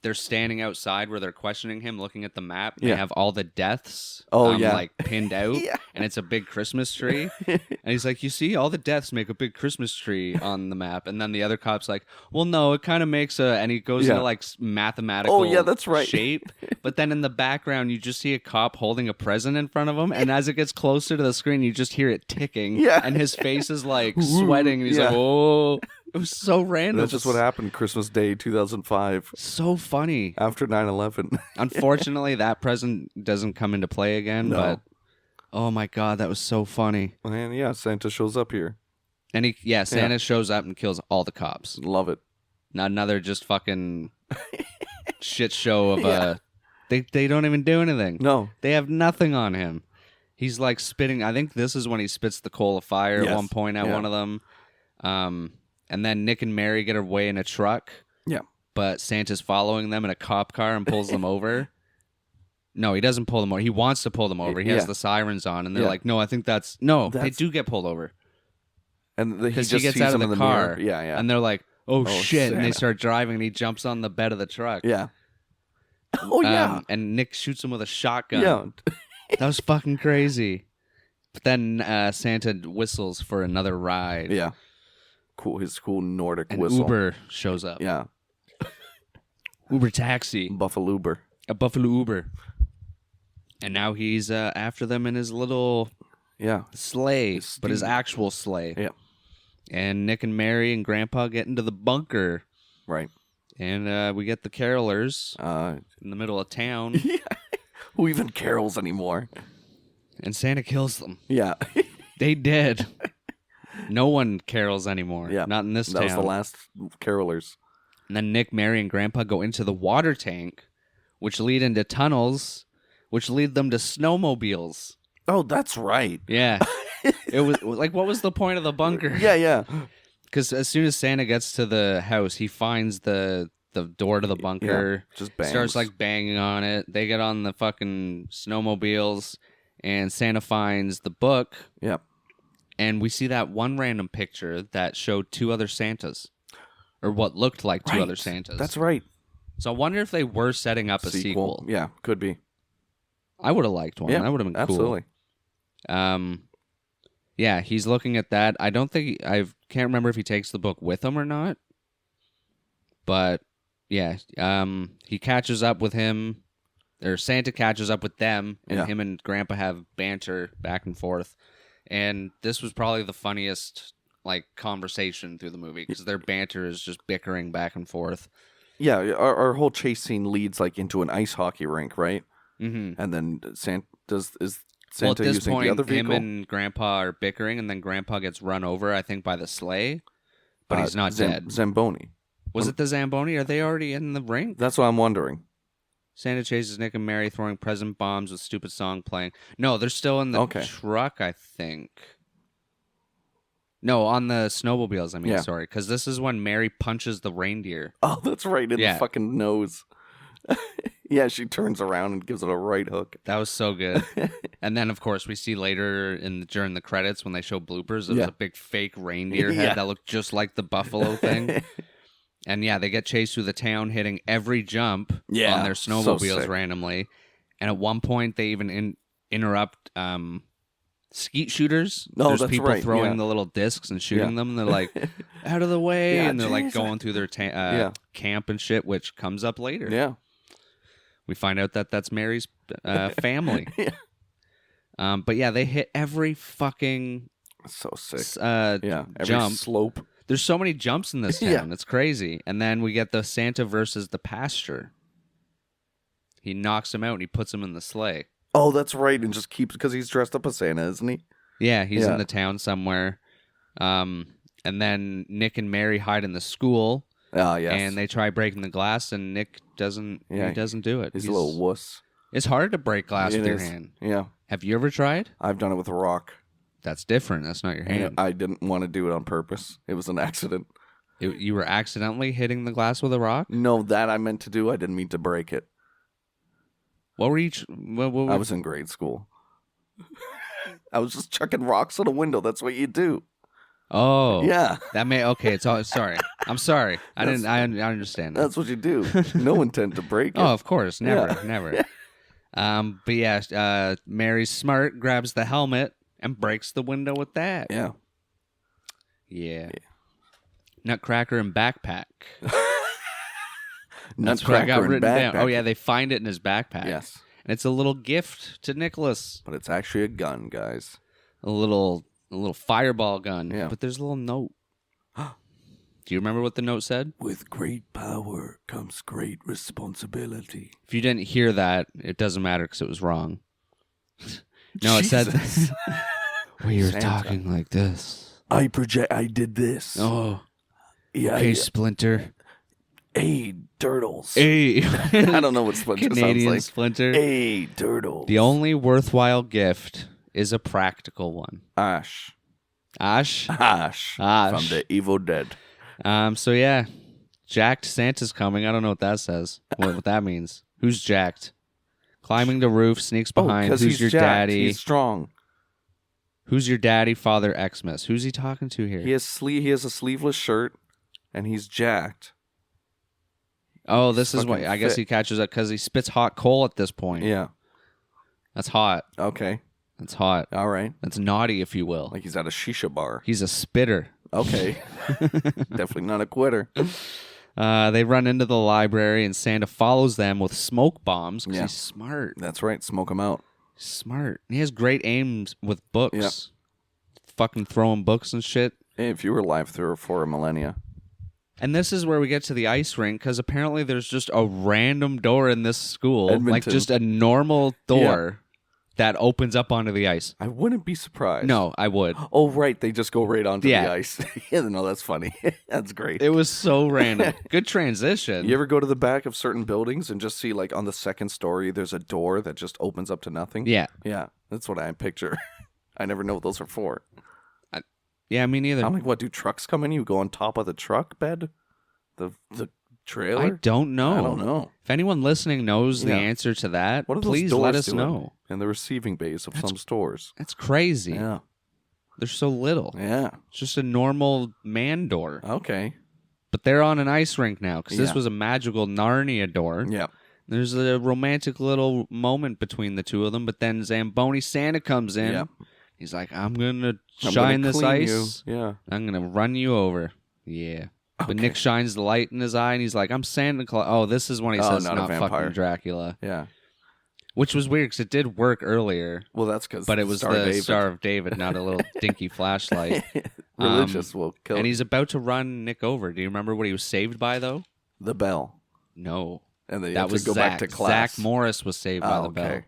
They're standing outside where they're questioning him, looking at the map. And Yeah. They have all the deaths Yeah. like pinned out, Yeah. and it's a big Christmas tree. And he's like, you see, all the deaths make a big Christmas tree on the map. And then the other cop's like, well, no, it kind of makes and he goes Yeah. into like mathematical Oh, yeah, that's right. shape. But then in the background, you just see a cop holding a present in front of him. And as it gets closer to the screen, you just hear it ticking. Yeah. And his face is like sweating. And he's Yeah. like, oh, it was so random. That's just what happened Christmas Day 2005 So funny. after 9/11. Unfortunately, that present doesn't come into play again. No. But oh my God, that was so funny. And yeah, Santa shows up here. And Santa shows up and kills all the cops. Love it. Not another just fucking shit show of Yeah. they don't even do anything. No. They have nothing on him. He's like spitting. I think this is when he spits the coal of fire Yes. at one point at Yeah. one of them. And then Nick and Mary get away in a truck. Yeah. But Santa's following them in a cop car and pulls them over. No, he doesn't pull them over. He wants to pull them over. He has Yeah. the sirens on, and they're Yeah. like, "No, I think that's no." They That's- do get pulled over And he because just he gets sees out of him the in car. mirror. Yeah, yeah. And they're like, "Oh, Oh, shit!" And they Santa. start driving, and he jumps on the bed of the truck. Yeah. Oh, yeah. And Nick shoots him with a shotgun. Yeah. That was fucking crazy. But then Santa whistles for another ride. Yeah. Cool. His cool Nordic And whistle. Uber shows up. Yeah. Uber taxi. Buffalo Uber. A Buffalo Uber. And now he's after them in his little Yeah. sleigh, but his steed. actual sleigh. Yeah. And Nick and Mary and Grandpa get into the bunker. Right. And we get the carolers in the middle of town. Who even carols anymore? And Santa kills them. Yeah. They did. No one carols anymore. Yeah. Not in this That town. was the last carolers. And then Nick, Mary, and Grandpa go into the water tank, which lead into tunnels, which lead them to snowmobiles. Oh, that's right. Yeah. It was like, what was the point of the bunker? Yeah. Because as soon as Santa gets to the house, he finds the door to the bunker. Just bangs. Starts like banging on it. They get on the fucking snowmobiles, and Santa finds the book. Yep. And we see that one random picture that showed two other Santas, or what looked like two other Santas. That's right. So I wonder if they were setting up a sequel. Yeah, could be. I would have liked one. Yeah, That would have been absolutely. cool. Yeah, he's looking at that. I don't think I can't remember if he takes the book with him or not. But yeah, he catches up with him, or Santa catches up with them, and him and Grandpa have banter back and forth. And this was probably the funniest like conversation through the movie because their banter is just bickering back and forth. Yeah, our whole chase scene leads like into an ice hockey rink, right? Mm-hmm. And then Santa is Well, at Santa this using point, the other vehicle. him and Grandpa are bickering, and then Grandpa gets run over, I think, by the sleigh, but he's not dead. Zamboni. Was it the Zamboni? Are they already in the rink? That's what I'm wondering. Santa chases Nick and Mary, throwing present bombs with stupid song playing. No, they're still in the truck, I think. No, on the snowmobiles, I mean, sorry. Because this is when Mary punches the reindeer. Oh, that's right, in the fucking nose. Yeah, she turns around and gives it a right hook. That was so good. And then, of course, we see later during the credits when they show bloopers, there was a big fake reindeer head that looked just like the buffalo thing. And yeah, they get chased through the town, hitting every jump on their snowmobiles randomly. And at one point, they even interrupt skeet shooters. No, There's that's people right, throwing the little discs and shooting them. And they're like, out of the way. And they're like going through their camp and shit, which comes up later. Yeah. We find out that that's Mary's family. But yeah, they hit every fucking so sick. Every jump slope. There's so many jumps in this town. It's crazy. And then we get the Santa versus the pastor. He knocks him out and he puts him in the sleigh. Oh, that's right. And just keeps, because he's dressed up as Santa, isn't he? Yeah, he's in the town somewhere. And then Nick and Mary hide in the school. Yes. And they try breaking the glass, and Nick doesn't. He doesn't do it. He's a little wuss. It's hard to break glass with your hand. Yeah. Have you ever tried? I've done it with a rock. That's different. That's not your hand. I didn't want to do it on purpose. It was an accident. You were accidentally hitting the glass with a rock? No, that I meant to do. I didn't mean to break it. What were you? I was in grade school. I was just chucking rocks on a window. That's what you do. Oh, yeah. That may okay. It's all sorry. I'm sorry. I understand. That's what you do. No intent to break it. Oh, of course, never. But yeah, Mary's smart, grabs the helmet and breaks the window with that. Yeah. Nutcracker and backpack. That's what I got written down. Oh yeah, they find it in his backpack. Yes. And it's a little gift to Nicholas. But it's actually a gun, guys. A little fireball gun. Yeah. But there's a little note. Do you remember what the note said? With great power comes great responsibility. If you didn't hear that, it doesn't matter because it was wrong. No, it said we were talking like this. I did this. Oh. Yeah. Okay, Splinter. Hey, turtles. Hey. I don't know what Splinter Canadian sounds like. Splinter. Hey, turtles. The only worthwhile gift is a practical one. Ash. Ash? Ash. From the Evil Dead. So yeah, jacked Santa's coming. I don't know what that says. What that means. Who's jacked? Climbing the roof, sneaks behind. Who's your jacked. daddy? He's strong. Who's your daddy, Father Xmas? Who's he talking to here? He has a sleeveless shirt, and he's jacked. Oh, this is why. I guess he catches up because he spits hot coal at this point. Yeah. That's hot. Okay. That's hot. All right. That's naughty, if you will. Like he's at a shisha bar. He's a spitter. Okay. Definitely not a quitter. They run into the library, and Santa follows them with smoke bombs because Yeah. he's smart. That's right. Smoke him out. Smart. He has great aims with books. Yep. Fucking throwing books and shit. Hey, if you were alive for a millennia. And this is where we get to the ice rink, because apparently there's just a random door in this school. Like Edmonton. just a normal door that opens up onto the ice. I wouldn't be surprised. No, I would. Oh, right. They just go right onto Yeah. the ice. Yeah, no, that's funny. That's great. It was so random. Good transition. You ever go to the back of certain buildings and just see, like, on the second story, there's a door that just opens up to nothing? Yeah. Yeah, that's what I picture. I never know what those are for. Yeah, me neither. I'm like, what, do trucks come in? You go on top of the truck bed? The trailer? I don't know. I don't know. If anyone listening knows the Yeah. answer to that, What are those please doors let us doing know. in the receiving bays of some stores? That's crazy. Yeah. They're so little. Yeah. It's just a normal man door. Okay. But they're on an ice rink now, because this Yeah. was a magical Narnia door. Yeah. There's a romantic little moment between the two of them, but then Zamboni Santa comes in. Yeah. He's like, I'm going to I'm shine gonna this clean ice. you. Yeah. I'm going to run you over. Yeah. But Okay. Nick shines the light in his eye, and he's like, I'm Santa Claus. Oh, this is when he Oh, says, not a not vampire. fucking Dracula. Yeah. Which was weird, because it did work earlier, Well, that's because but it was the Star of David, not a little dinky flashlight. Religious will kill And he's about to run Nick over. Do you remember what he was saved by, though? the bell. No. And then you That have was to go Zach. back to class. Zach Morris was saved by Oh, the bell. okay.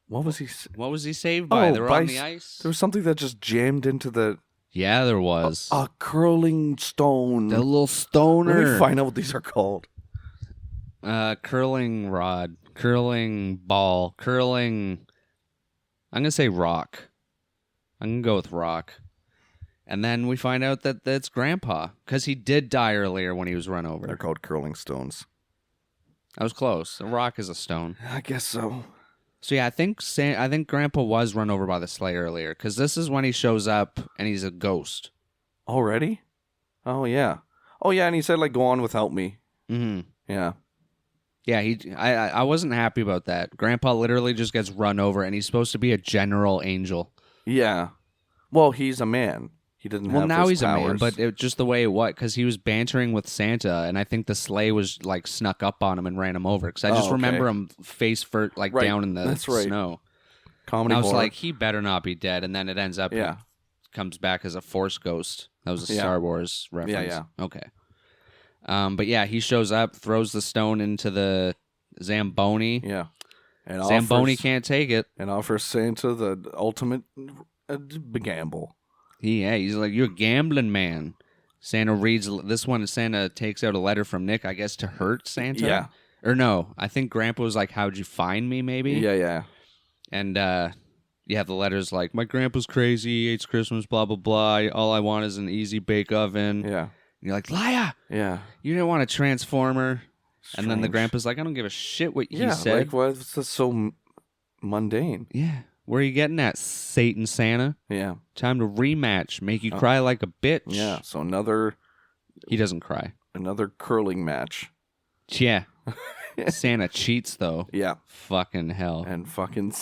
What was he? What was he saved by? Oh, they were by on the s- ice? There was something that just jammed into the Yeah, there was. a curling stone. the little Let stoner. me find out what these are called. Curling rod, curling ball, curling. I'm going to say rock. I'm going to go with rock. And then we find out that it's Grandpa, because he did die earlier when he was run They're over. called curling stones. I was close. A rock is a stone. I guess so. So yeah, I think Grandpa was run over by the sleigh earlier, because this is when he shows up and he's a ghost. Already? Oh yeah. Oh yeah, and he said like, "Go on without me." Mm-hmm. Yeah. Yeah, I wasn't happy about that. Grandpa literally just gets run over, and he's supposed to be a general angel. Yeah. Well, he's a man. He didn't Well, have now his he's a man, powers. but just the way it was, because he was bantering with Santa, and I think the sleigh was like snuck up on him and ran him over. Because I just Oh, okay. remember him face first, like Right, down in the that's right. snow. comedy And I was horror. like, he better not be dead. And then it ends up, Yeah. he comes back as a Force ghost. That was a Yeah. Star Wars reference. Yeah. Okay. But yeah, he shows up, throws the stone into the Zamboni. Yeah. And Zamboni offers, can't take it. and offers Santa the ultimate gamble. He's like, you're a gambling man. Santa reads this one. Santa takes out a letter from Nick, I guess, to hurt Santa. Yeah. Or no, I think Grandpa was like, "How'd you find me?" Maybe. Yeah. And yeah, the letter's like, "My grandpa's crazy. He hates Christmas. Blah blah blah. All I want is an easy bake oven." Yeah. And you're like, "Liar! Yeah. You didn't want a transformer." And then the Strange. grandpa's like, "I don't give a shit what Yeah, he said." like what's this so mundane? Yeah. Where are you getting at, Satan Santa? Yeah. Time to rematch. Make you cry like a bitch. Yeah. So another He doesn't cry. curling match. Yeah. Santa cheats though. Yeah. Fucking hell. And fucking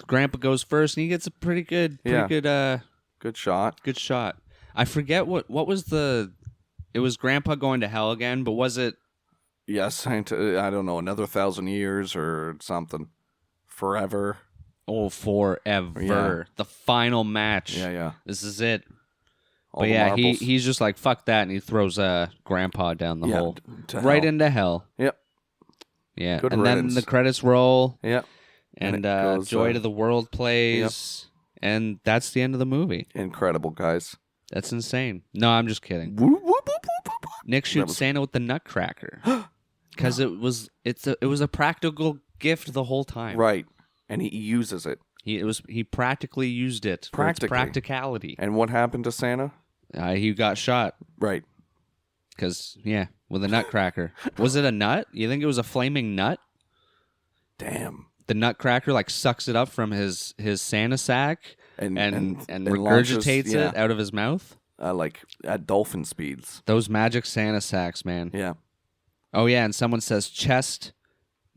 Grandpa goes first, and he gets a pretty good good shot. good shot. I forget what was the. It was Grandpa going to hell again, but was it? Yes, I don't know, another 1,000 years or something. Forever. Oh, forever. Yeah. The final match. Yeah. This is it. All But the yeah, marbles. he's just like, fuck that, and he throws Grandpa down the hole. to Right hell. into hell. Yep. Yeah. Good and riddance. then the credits roll, Yep. and And it goes, Joy to the World plays, and that's the end of the movie. Incredible, guys. That's insane. No, I'm just kidding. Whoop, whoop, whoop, whoop, whoop. Nick shoots was- Santa with the Nutcracker because it was a practical gift the whole time. Right. And he uses it. He practically used it for its Practically. practicality. And what happened to Santa? He got shot Right. because with a Nutcracker. Was it a nut? You think it was a flaming nut? Damn. The Nutcracker like sucks it up from his Santa sack And regurgitates launches, it out of his mouth. like at dolphin speeds. Those magic Santa sacks, man. Yeah. Oh yeah, and someone says chest.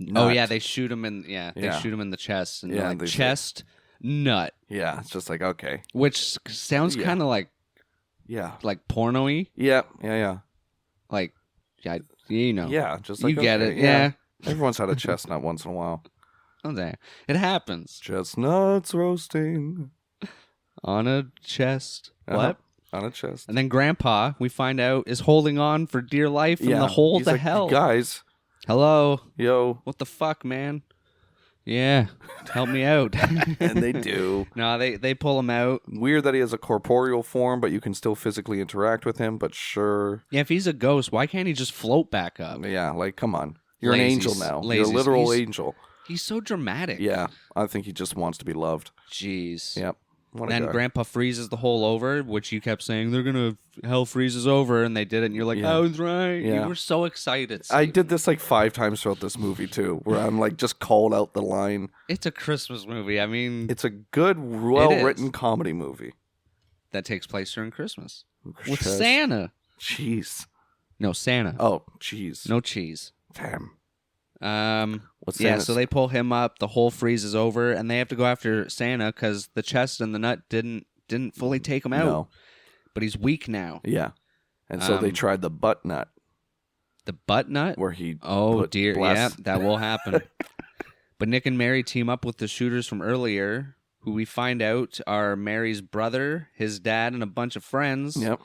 Oh Nut. yeah, they shoot him in. Yeah, they Yeah. shoot him in the chest, and Yeah, they're like they say- chest nut, Yeah, it's just like, okay. which sounds Yeah. kind of like Yeah. porno-y. Yeah, yeah. Like, yeah, you know. Yeah, just like, You get okay, it. Yeah. Everyone's had a chestnut once in a while. Okay. It happens. Chestnuts roasting. On a chest. Uh-huh. What? On a chest. And then Grandpa, we find out, is holding on for dear life from the hole He's to like, hell. Guys, Hello. yo. What the fuck, man? Yeah. Help me out. And they do. No, they pull him out. Weird that he has a corporeal form, but you can still physically interact with him, but sure. Yeah, if he's a ghost, why can't he just float back up? Yeah, like, come on. You're Lazy- an angel now. You're lazy- a literal he's- angel. He's so dramatic. Yeah, I think he just wants to be loved. Jeez. Yep. What a Then guy. Grandpa freezes the hole over, which you kept saying they're gonna hell freezes over, and they did it. And you're like, Yeah. I was right. Yeah. You were so excited. I Steve. did this like 5 times throughout this movie too, where I'm like just called out the line. It's a Christmas movie. I mean, It's a good, well-written comedy movie. that takes place during Christmas with Just- Santa. Cheese. No Santa. Oh, cheese. No cheese. Damn. What's Yeah, Santa's- so they pull him up, the hole freezes over, and they have to go after Santa because the chest and the nut didn't fully take him out. No. But he's weak now. Yeah. And so they tried the butt nut The butt nut? where he Oh put dear, bless- yeah, that will happen. But Nick and Mary team up with the shooters from earlier, who we find out are Mary's brother, his dad, and a bunch of friends. Yep.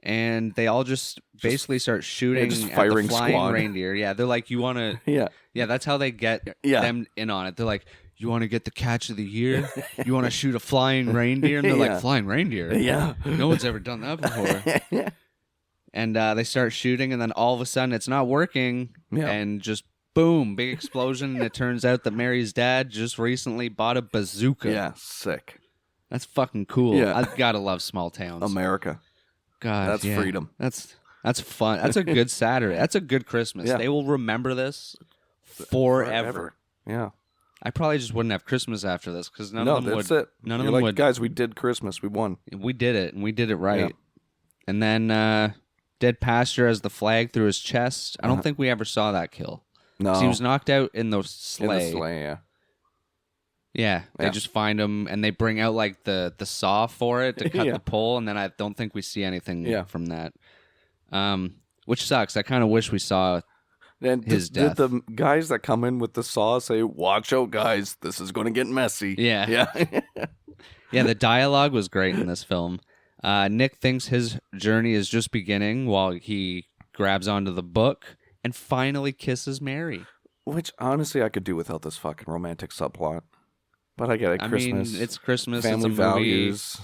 And they all just basically start shooting just at the firing flying squad. reindeer. Yeah, they're like, you want to... Yeah. Yeah, that's how they get Yeah. them in on it. They're like, you want to get the catch of the year? You want to shoot a flying reindeer? And they're Yeah. like, flying reindeer? Yeah. No one's ever done that before. And they start shooting, and then all of a sudden it's not working. Yeah. And just boom, big explosion. And it turns out that Mary's dad just recently bought a bazooka. Yeah. Sick. That's fucking cool. Yeah. I've got to love small towns. America. God, That's yeah. freedom. That's fun. That's a good Saturday. That's a good Christmas. Yeah. They will remember this forever. Yeah. I probably just wouldn't have Christmas after this because none No, of them that's would. it. None of You're them like, would. guys, we did Christmas. We won. We did it, and we did it right. Yeah. And then Dead Pastor has the flag through his chest. I don't Uh-huh. think we ever saw that kill. No. 'Cause he was knocked out in the in sleigh. the sleigh, yeah. Yeah, they Yeah. just find him, and they bring out like the saw for it to cut Yeah. the pole, and then I don't think we see anything Yeah. from that. Which sucks. I kind of wish we saw. And His did death. the guys that come in with the saw say, "Watch out, guys! This is going to get messy." Yeah. Yeah. Yeah, the dialogue was great in this film. Nick thinks his journey is just beginning while he grabs onto the book and finally kisses Mary. Which honestly, I could do without this fucking romantic subplot. But I get it. I Christmas, mean, it's Christmas. family it's a movie. values.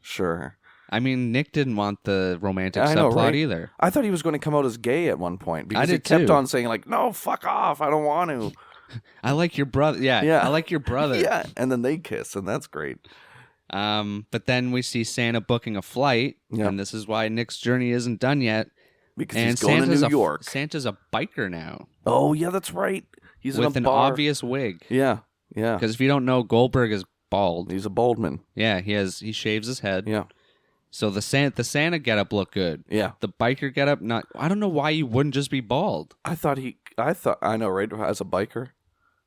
Sure. I mean, Nick didn't want the romantic I know, subplot right? either. I thought he was going to come out as gay at one point because he did kept too. on saying like, "No, fuck off! I don't want to." I like your brother. Yeah, Yeah. I like your brother. Yeah, and then they kiss, and that's great. But then we see Santa booking a flight, Yeah. and this is why Nick's journey isn't done yet. Because And he's going Santa's to New York. Santa's a biker now Oh yeah, that's right. He's with in an a bar. obvious wig. Yeah, yeah. Because if you don't know, Goldberg is bald. He's a baldman. Yeah, he shaves his head. Yeah, So the Santa getup looked good. yeah. The biker getup, not. I don't know why you wouldn't just be bald. I know, right? As a biker,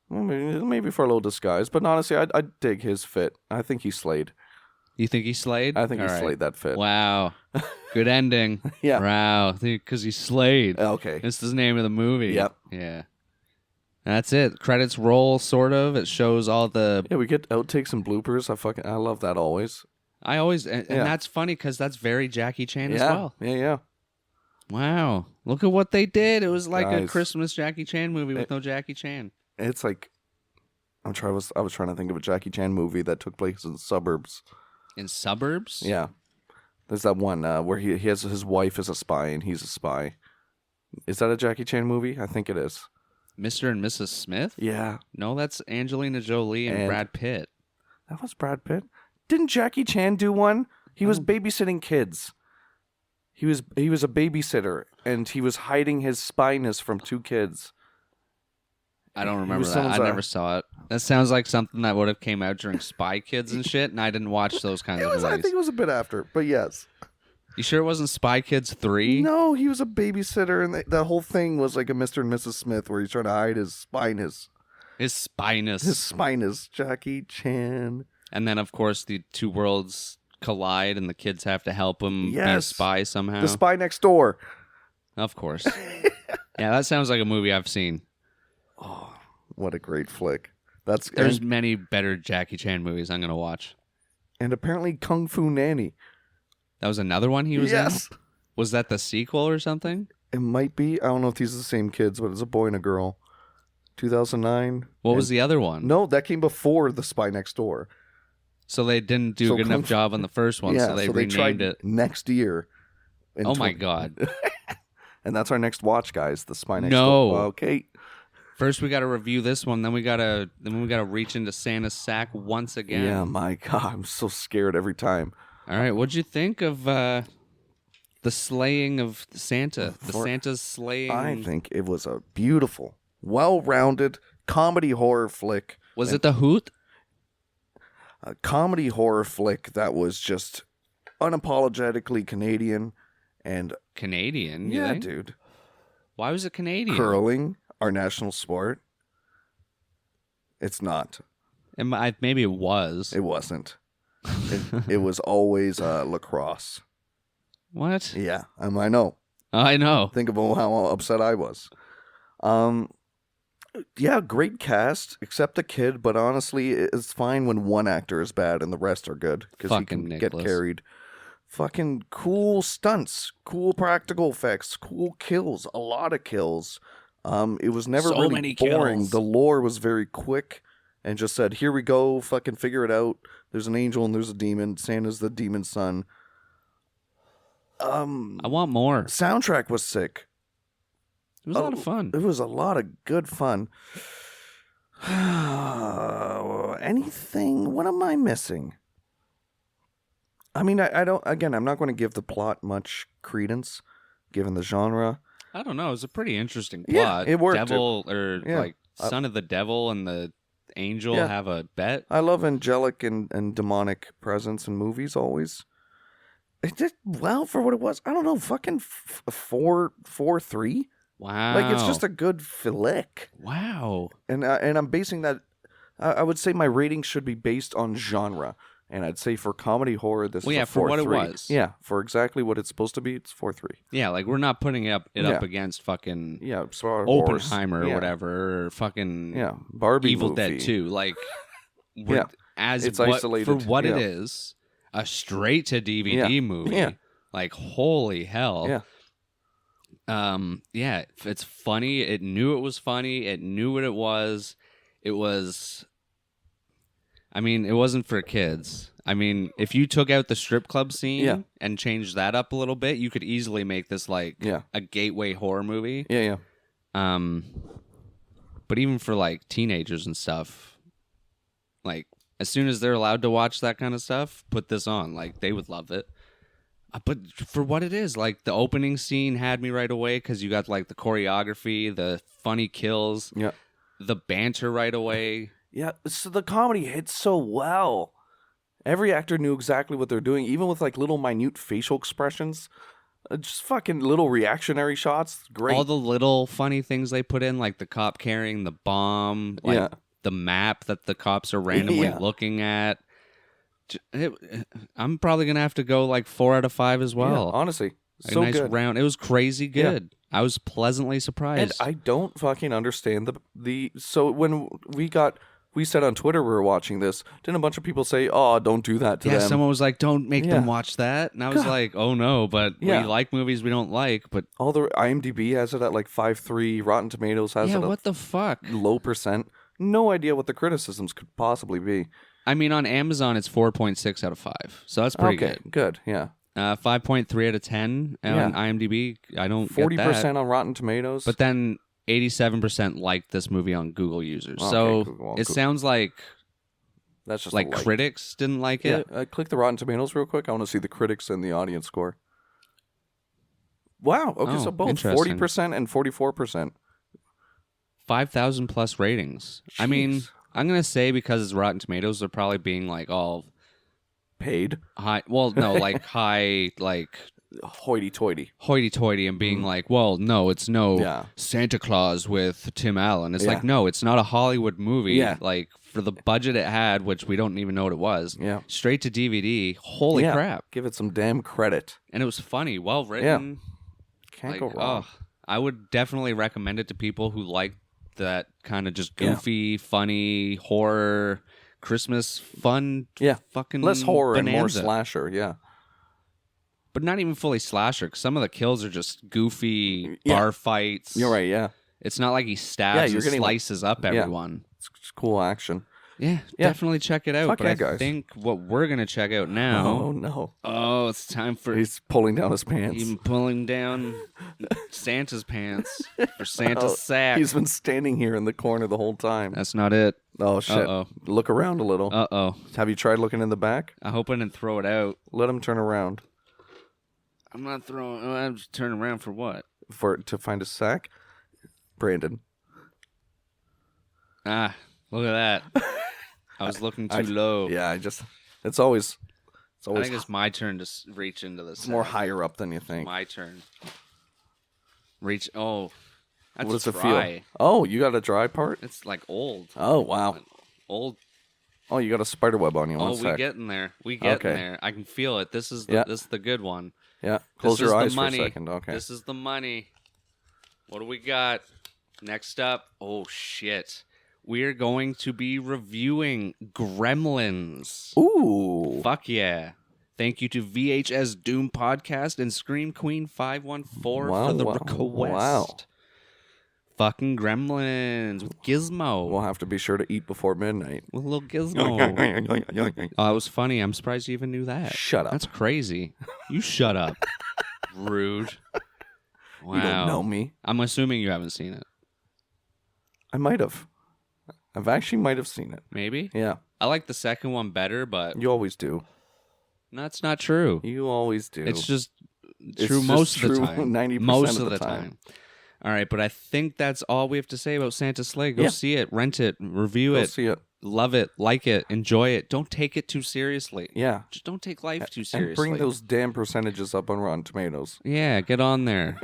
well, maybe for a little disguise, but honestly, I dig his fit. I think he slayed. You think he slayed? I think he All right. slayed that fit. Wow, good ending. Yeah. Wow, because he slayed. Okay. It's the name of the movie. Yep. Yeah. That's it. Credits roll, sort of. It shows all the. Yeah, we get outtakes and bloopers. I love that always. I always, and Yeah. that's funny because that's very Jackie Chan Yeah, as well. yeah. Wow, look at what they did. It was like a Guys. Christmas Jackie Chan movie with no Jackie Chan. It's like I was trying to think of a Jackie Chan movie that took place in the suburbs. In Suburbs? Yeah, there's that one where he has his wife is a spy and he's a spy. Is that a Jackie Chan movie? I think it is. Mr. and Mrs. Smith? Yeah, No, that's Angelina Jolie and And- Brad Pitt. that was Brad Pitt. Didn't Jackie Chan do one? He was Oh. babysitting kids. He was a babysitter and he was hiding his spyness from 2 kids. I don't He remember was that. I someone's, never saw it. That sounds like something that would have came out during Spy Kids and shit, and I didn't watch those kinds of I movies. think it was a bit after, but yes. You sure it wasn't Spy Kids 3? No, he was a babysitter, and the whole thing was like a Mr. and Mrs. Smith where he's trying to hide his spyness. His spiness. His spyness. Jackie Chan. And then, of course, the two worlds collide, and the kids have to help him be a Yes. spy somehow. The Spy Next Door. Of course. Yeah, that sounds like a movie I've seen. Oh, what a great flick. There's many better Jackie Chan movies I'm going to watch. And apparently Kung Fu Nanny. That was another one he was Yes. in? Was that the sequel or something? It might be. I don't know if these are the same kids, but it's a boy and a girl. 2009. What was the other one? No, that came before The Spy Next Door. So they didn't do a good enough job on the first one, so they renamed tried it. next year. in Oh my 20 God. And that's our next watch, guys. The Spy Next No. Door. Okay. First we got to review this one, then we got to reach into Santa's sack once again. Yeah, my God. I'm so scared every time. All right, what'd you think of the slaying of Santa? The For- Santa's slaying. I think it was a beautiful, well-rounded comedy horror flick. Was it the Hoot? A comedy horror flick that was just unapologetically Canadian and Canadian, you yeah, think? dude. Why was it Canadian? Curling, our national sport. It's not. Maybe it was. It wasn't. It was always lacrosse. What? Yeah, I know. I know. Think about how upset I was. Yeah, great cast, except the kid. But honestly, it's fine when one actor is bad and the rest are good because he Fucking can Nicholas. get carried. Fucking cool stunts, cool practical effects, cool kills, a lot of kills. It was never So really many boring. kills. The lore was very quick and just said, "Here we go, fucking figure it out." There's an angel and there's a demon. Santa's the demon's son. I want more. Soundtrack was sick. It was a lot of fun. It was a lot of good fun. Anything? What am I missing? I mean, I don't. Again, I'm not going to give the plot much credence, given the genre. I don't know. It was a pretty interesting Yeah, plot. it worked. Devil or Yeah. like son of the devil and the angel Yeah. have a bet. I love angelic and demonic presence in movies. Always. It did well for what it was. I don't know. Fucking 4.3. Wow. Like it's just a good flick. wow. And I'm basing that. I would say my rating should be based on genre, and I'd say for comedy horror, this Well, is yeah, a 4.3. for what it was. Yeah, for exactly what it's supposed to be, it's 4.3. Yeah, like we're not putting it up Yeah. against fucking Yeah, so Oppenheimer or yeah. whatever, or fucking Yeah, Barbie Evil movie. Dead 2. Like, we're, Yeah. as It's what, isolated, for what it yeah. is, a straight to DVD movie. Yeah. Like, holy hell. Yeah. Yeah, it's funny. It knew it was funny. It knew what it was. It was. I mean, it wasn't for kids. I mean, if you took out the strip club scene Yeah. and changed that up a little bit, you could easily make this like Yeah. a gateway horror movie. Yeah, But even for like teenagers and stuff, like as soon as they're allowed to watch that kind of stuff, put this on. Like they would love it. But for what it is, like the opening scene had me right away because you got like the choreography, the funny kills, yeah. the banter right away. Yeah, so the comedy hits so well. Every actor knew exactly what they're doing, even with like little minute facial expressions. Just fucking little reactionary shots. Great. All the little funny things they put in, like the cop carrying the bomb, like Yeah. the map that the cops are randomly Yeah. looking at. I'm probably gonna have to go like 4 out of 5 as well. Yeah, honestly, A so nice good. round. It was crazy good. I was pleasantly And surprised. I don't fucking understand the. So when we said on Twitter we were watching this, didn't a bunch of people say, "Oh, don't do that to yeah, them"? someone was like, "Don't make them Yeah. watch that," and I was God. like, "Oh no!" But Yeah. we like movies we don't like. But All the IMDb has it at like 5.3. Rotten Tomatoes has yeah, it at what the fuck? low percent. No idea what the criticisms could possibly be. I mean, on Amazon, it's 4.6 out of 5, so that's pretty Okay, good. Yeah, 5.3 out of 10 on Yeah. IMDb. I don't 40% get on Rotten Tomatoes. that. But then 87% liked this movie on Google users. Okay, so Google. it sounds like that's just like a like. critics didn't like Yeah, it. click the Rotten Tomatoes real quick. I want to see the critics and the audience score. Wow. Okay, Oh, so both interesting. 40% and 44%. 5,000 plus ratings. I mean, Jeez. I'm gonna say because it's Rotten Tomatoes, they're probably being like all Paid. high. Well, no, like high, like hoity-toity. hoity-toity and being like, well, no, it's no Yeah. Santa Claus with Tim Allen. It's Yeah. like, no, it's not a Hollywood movie. Yeah. Like, for the budget it had, which we don't even know what it was, Yeah. straight to DVD. Holy Yeah. crap. Give it some damn credit. And it was funny, well written. Can't Like, go wrong. I would definitely recommend it to people who like that kind of just Yeah. goofy, funny, horror, Christmas, fun, Yeah. fucking Less horror and more bonanza. slasher, yeah. But not even fully slasher, 'cause some of the kills are just goofy Yeah. bar fights. You're right, yeah. It's not like he Yeah, stabs you're and getting, like- slices up everyone. It's cool action. Yeah, Yeah. definitely check it out. Fuck but yeah, I guys. think what we're going to check out now... Oh, no. Oh, it's time for He's pulling down his pants. him pulling down Santa's pants for Santa's Oh, sack. He's been standing here in the corner the whole time. That's not it. Oh, shit. Uh-oh. Look around a little. Uh-oh. Have you tried looking in the back? I hope I didn't throw it out. Let him turn around I'm not throwing... I'm just turning around for what? to find a sack. Brandon. Ah, look at that. I was looking too low. Yeah, it's always I think it's my turn to reach into this. it's more higher up than you think. My turn. Reach. Oh, that's What does it dry. feel? Oh, you got a dry part? It's like old. Oh, wow. Old. Oh, you got a spider web on you. Oh, One we sec. getting there. We getting Okay. there. I can feel it. This is the Yeah. this is the good one. Yeah, close This your is eyes the for a money. second. Okay. This is the money. What do we got? Next up. Oh shit. We're going to be reviewing Gremlins. Ooh. Fuck yeah. Thank you to VHS Doom Podcast and Scream Queen 514 Wow, for the wow, request. wow. Fucking Gremlins with Gizmo. We'll have to be sure to eat before midnight. With a little Gizmo. Oh, that was funny. I'm surprised you even knew that. Shut up. That's crazy. You shut up. Rude. Wow. You don't know me. I'm assuming you haven't seen it. I might have. I've actually might have seen it. Maybe? Yeah, I like the second one better, but you always do. that's not true. You always do. It's just It's true just most of the true time. 90% most of of the the time. time. All right, but I think that's all we have to say about Santa's Sleigh. Go Yeah. see it, rent it, review Go it, see it. love it, like it, enjoy it. Don't take it too seriously. Yeah. Just don't take life too And seriously. bring those damn percentages up on Rotten Tomatoes. Yeah, get on there.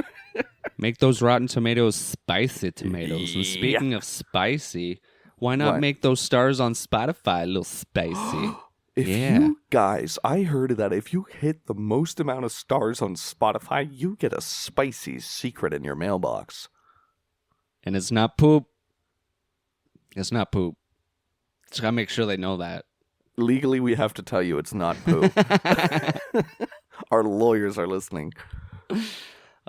Make those Rotten Tomatoes spicy tomatoes. And speaking of spicy, why not What? make those stars on Spotify a little spicy? If Yeah. you guys, I heard that if you hit the most amount of stars on Spotify, you get a spicy secret in your mailbox. And it's not poop. It's not poop. Just gotta make sure they know that. Legally, we have to tell you it's not poo. Our lawyers are listening.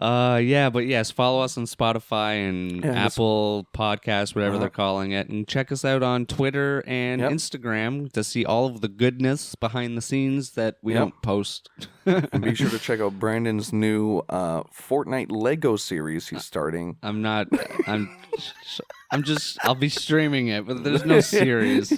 Yeah, but yes, follow us on Spotify and Yeah, Apple Podcasts, whatever Uh-huh. they're calling it, and check us out on Twitter and Yep. Instagram to see all of the goodness behind the scenes that we Yep. don't post. And be sure to check out Brandon's new Fortnite Lego series he's starting. I'm not. I'm just. I'll be streaming it, but there's no series.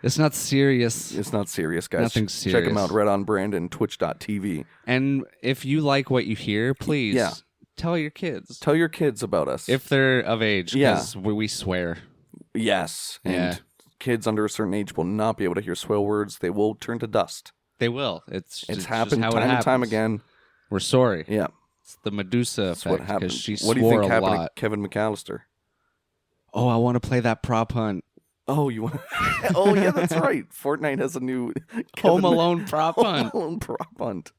It's not serious. It's not serious, guys. Nothing Check him serious. out, Red on Brandon, twitch.tv. And if you like what you hear, please Yeah. tell your kids Tell your kids about us. if they're of age. Yeah. Because we swear. Yes. And Yeah. kids under a certain age will not be able to hear swear words. They will turn to dust. They will. It's It's just happened how it time and time happens. again. We're sorry. Yeah. It's the Medusa That's effect what happened. because she What do you swore think a happened lot. to Kevin McAllister? Oh, I want to play that prop hunt. Oh, you want? Oh, yeah, that's right. Fortnite has a new Home Kevin Alone prop Home hunt. Alone prop hunt.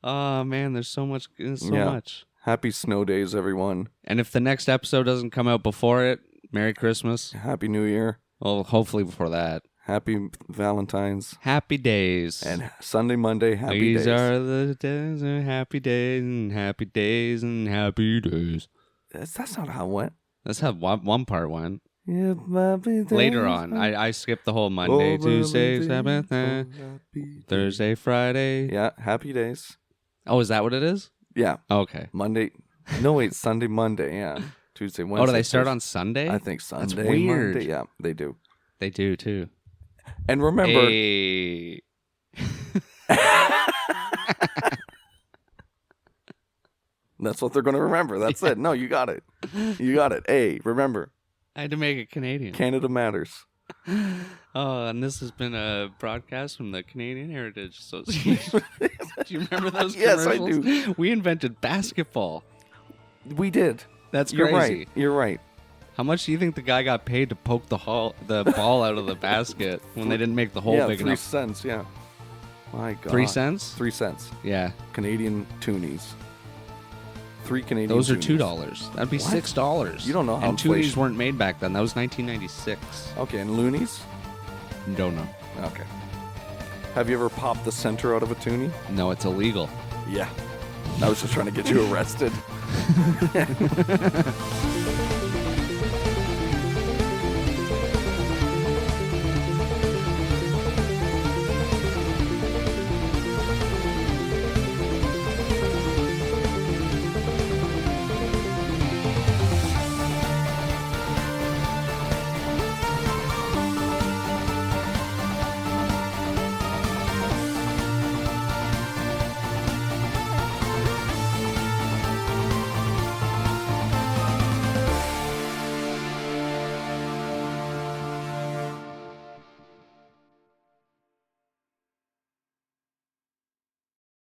Oh man, there's so much. There's so Yeah. much. Happy snow days, everyone. And if the next episode doesn't come out before it, Merry Christmas. Happy New Year. Well, hopefully before that. Happy Valentine's. Happy days. And Sunday, Monday, happy These days. are the days of happy days and happy days and happy days. That's not how it went. That's how one part went. Yeah, happy days. Later on, I skipped the whole Monday, Tuesday, Sabbath, Thursday, Friday. Yeah, happy days. Oh, is that what it is? Yeah, Okay. Monday. No, wait, Sunday, Monday. Yeah, Tuesday, Wednesday. Oh, do they start Thursday. on Sunday? I think Sunday. weird. Monday. Yeah, they do. They do too. And remember, Hey. that's what they're going to remember. That's it. No, you got it. You got it. Hey, remember, I had to make it Canadian. Canada matters. Oh, and this has been a broadcast from the Canadian Heritage Association. Do you remember those Yes, I commercials? We invented basketball. We did. That's You're crazy. right. You're right. How much do you think the guy got paid to poke the ball out of the basket when they didn't make the hole Yeah, big 3 enough? cents. Yeah. My God. 3 cents? 3 cents. Yeah. Canadian toonies. 3 Canadian Those are toonies. $2. That'd be What? $6. You don't know how And inflation- toonies weren't made back then. That was 1996. Okay, and loonies? Don't know. Okay. Have you ever popped the center out of a toonie? No, it's illegal. Yeah. I was just trying to get you arrested.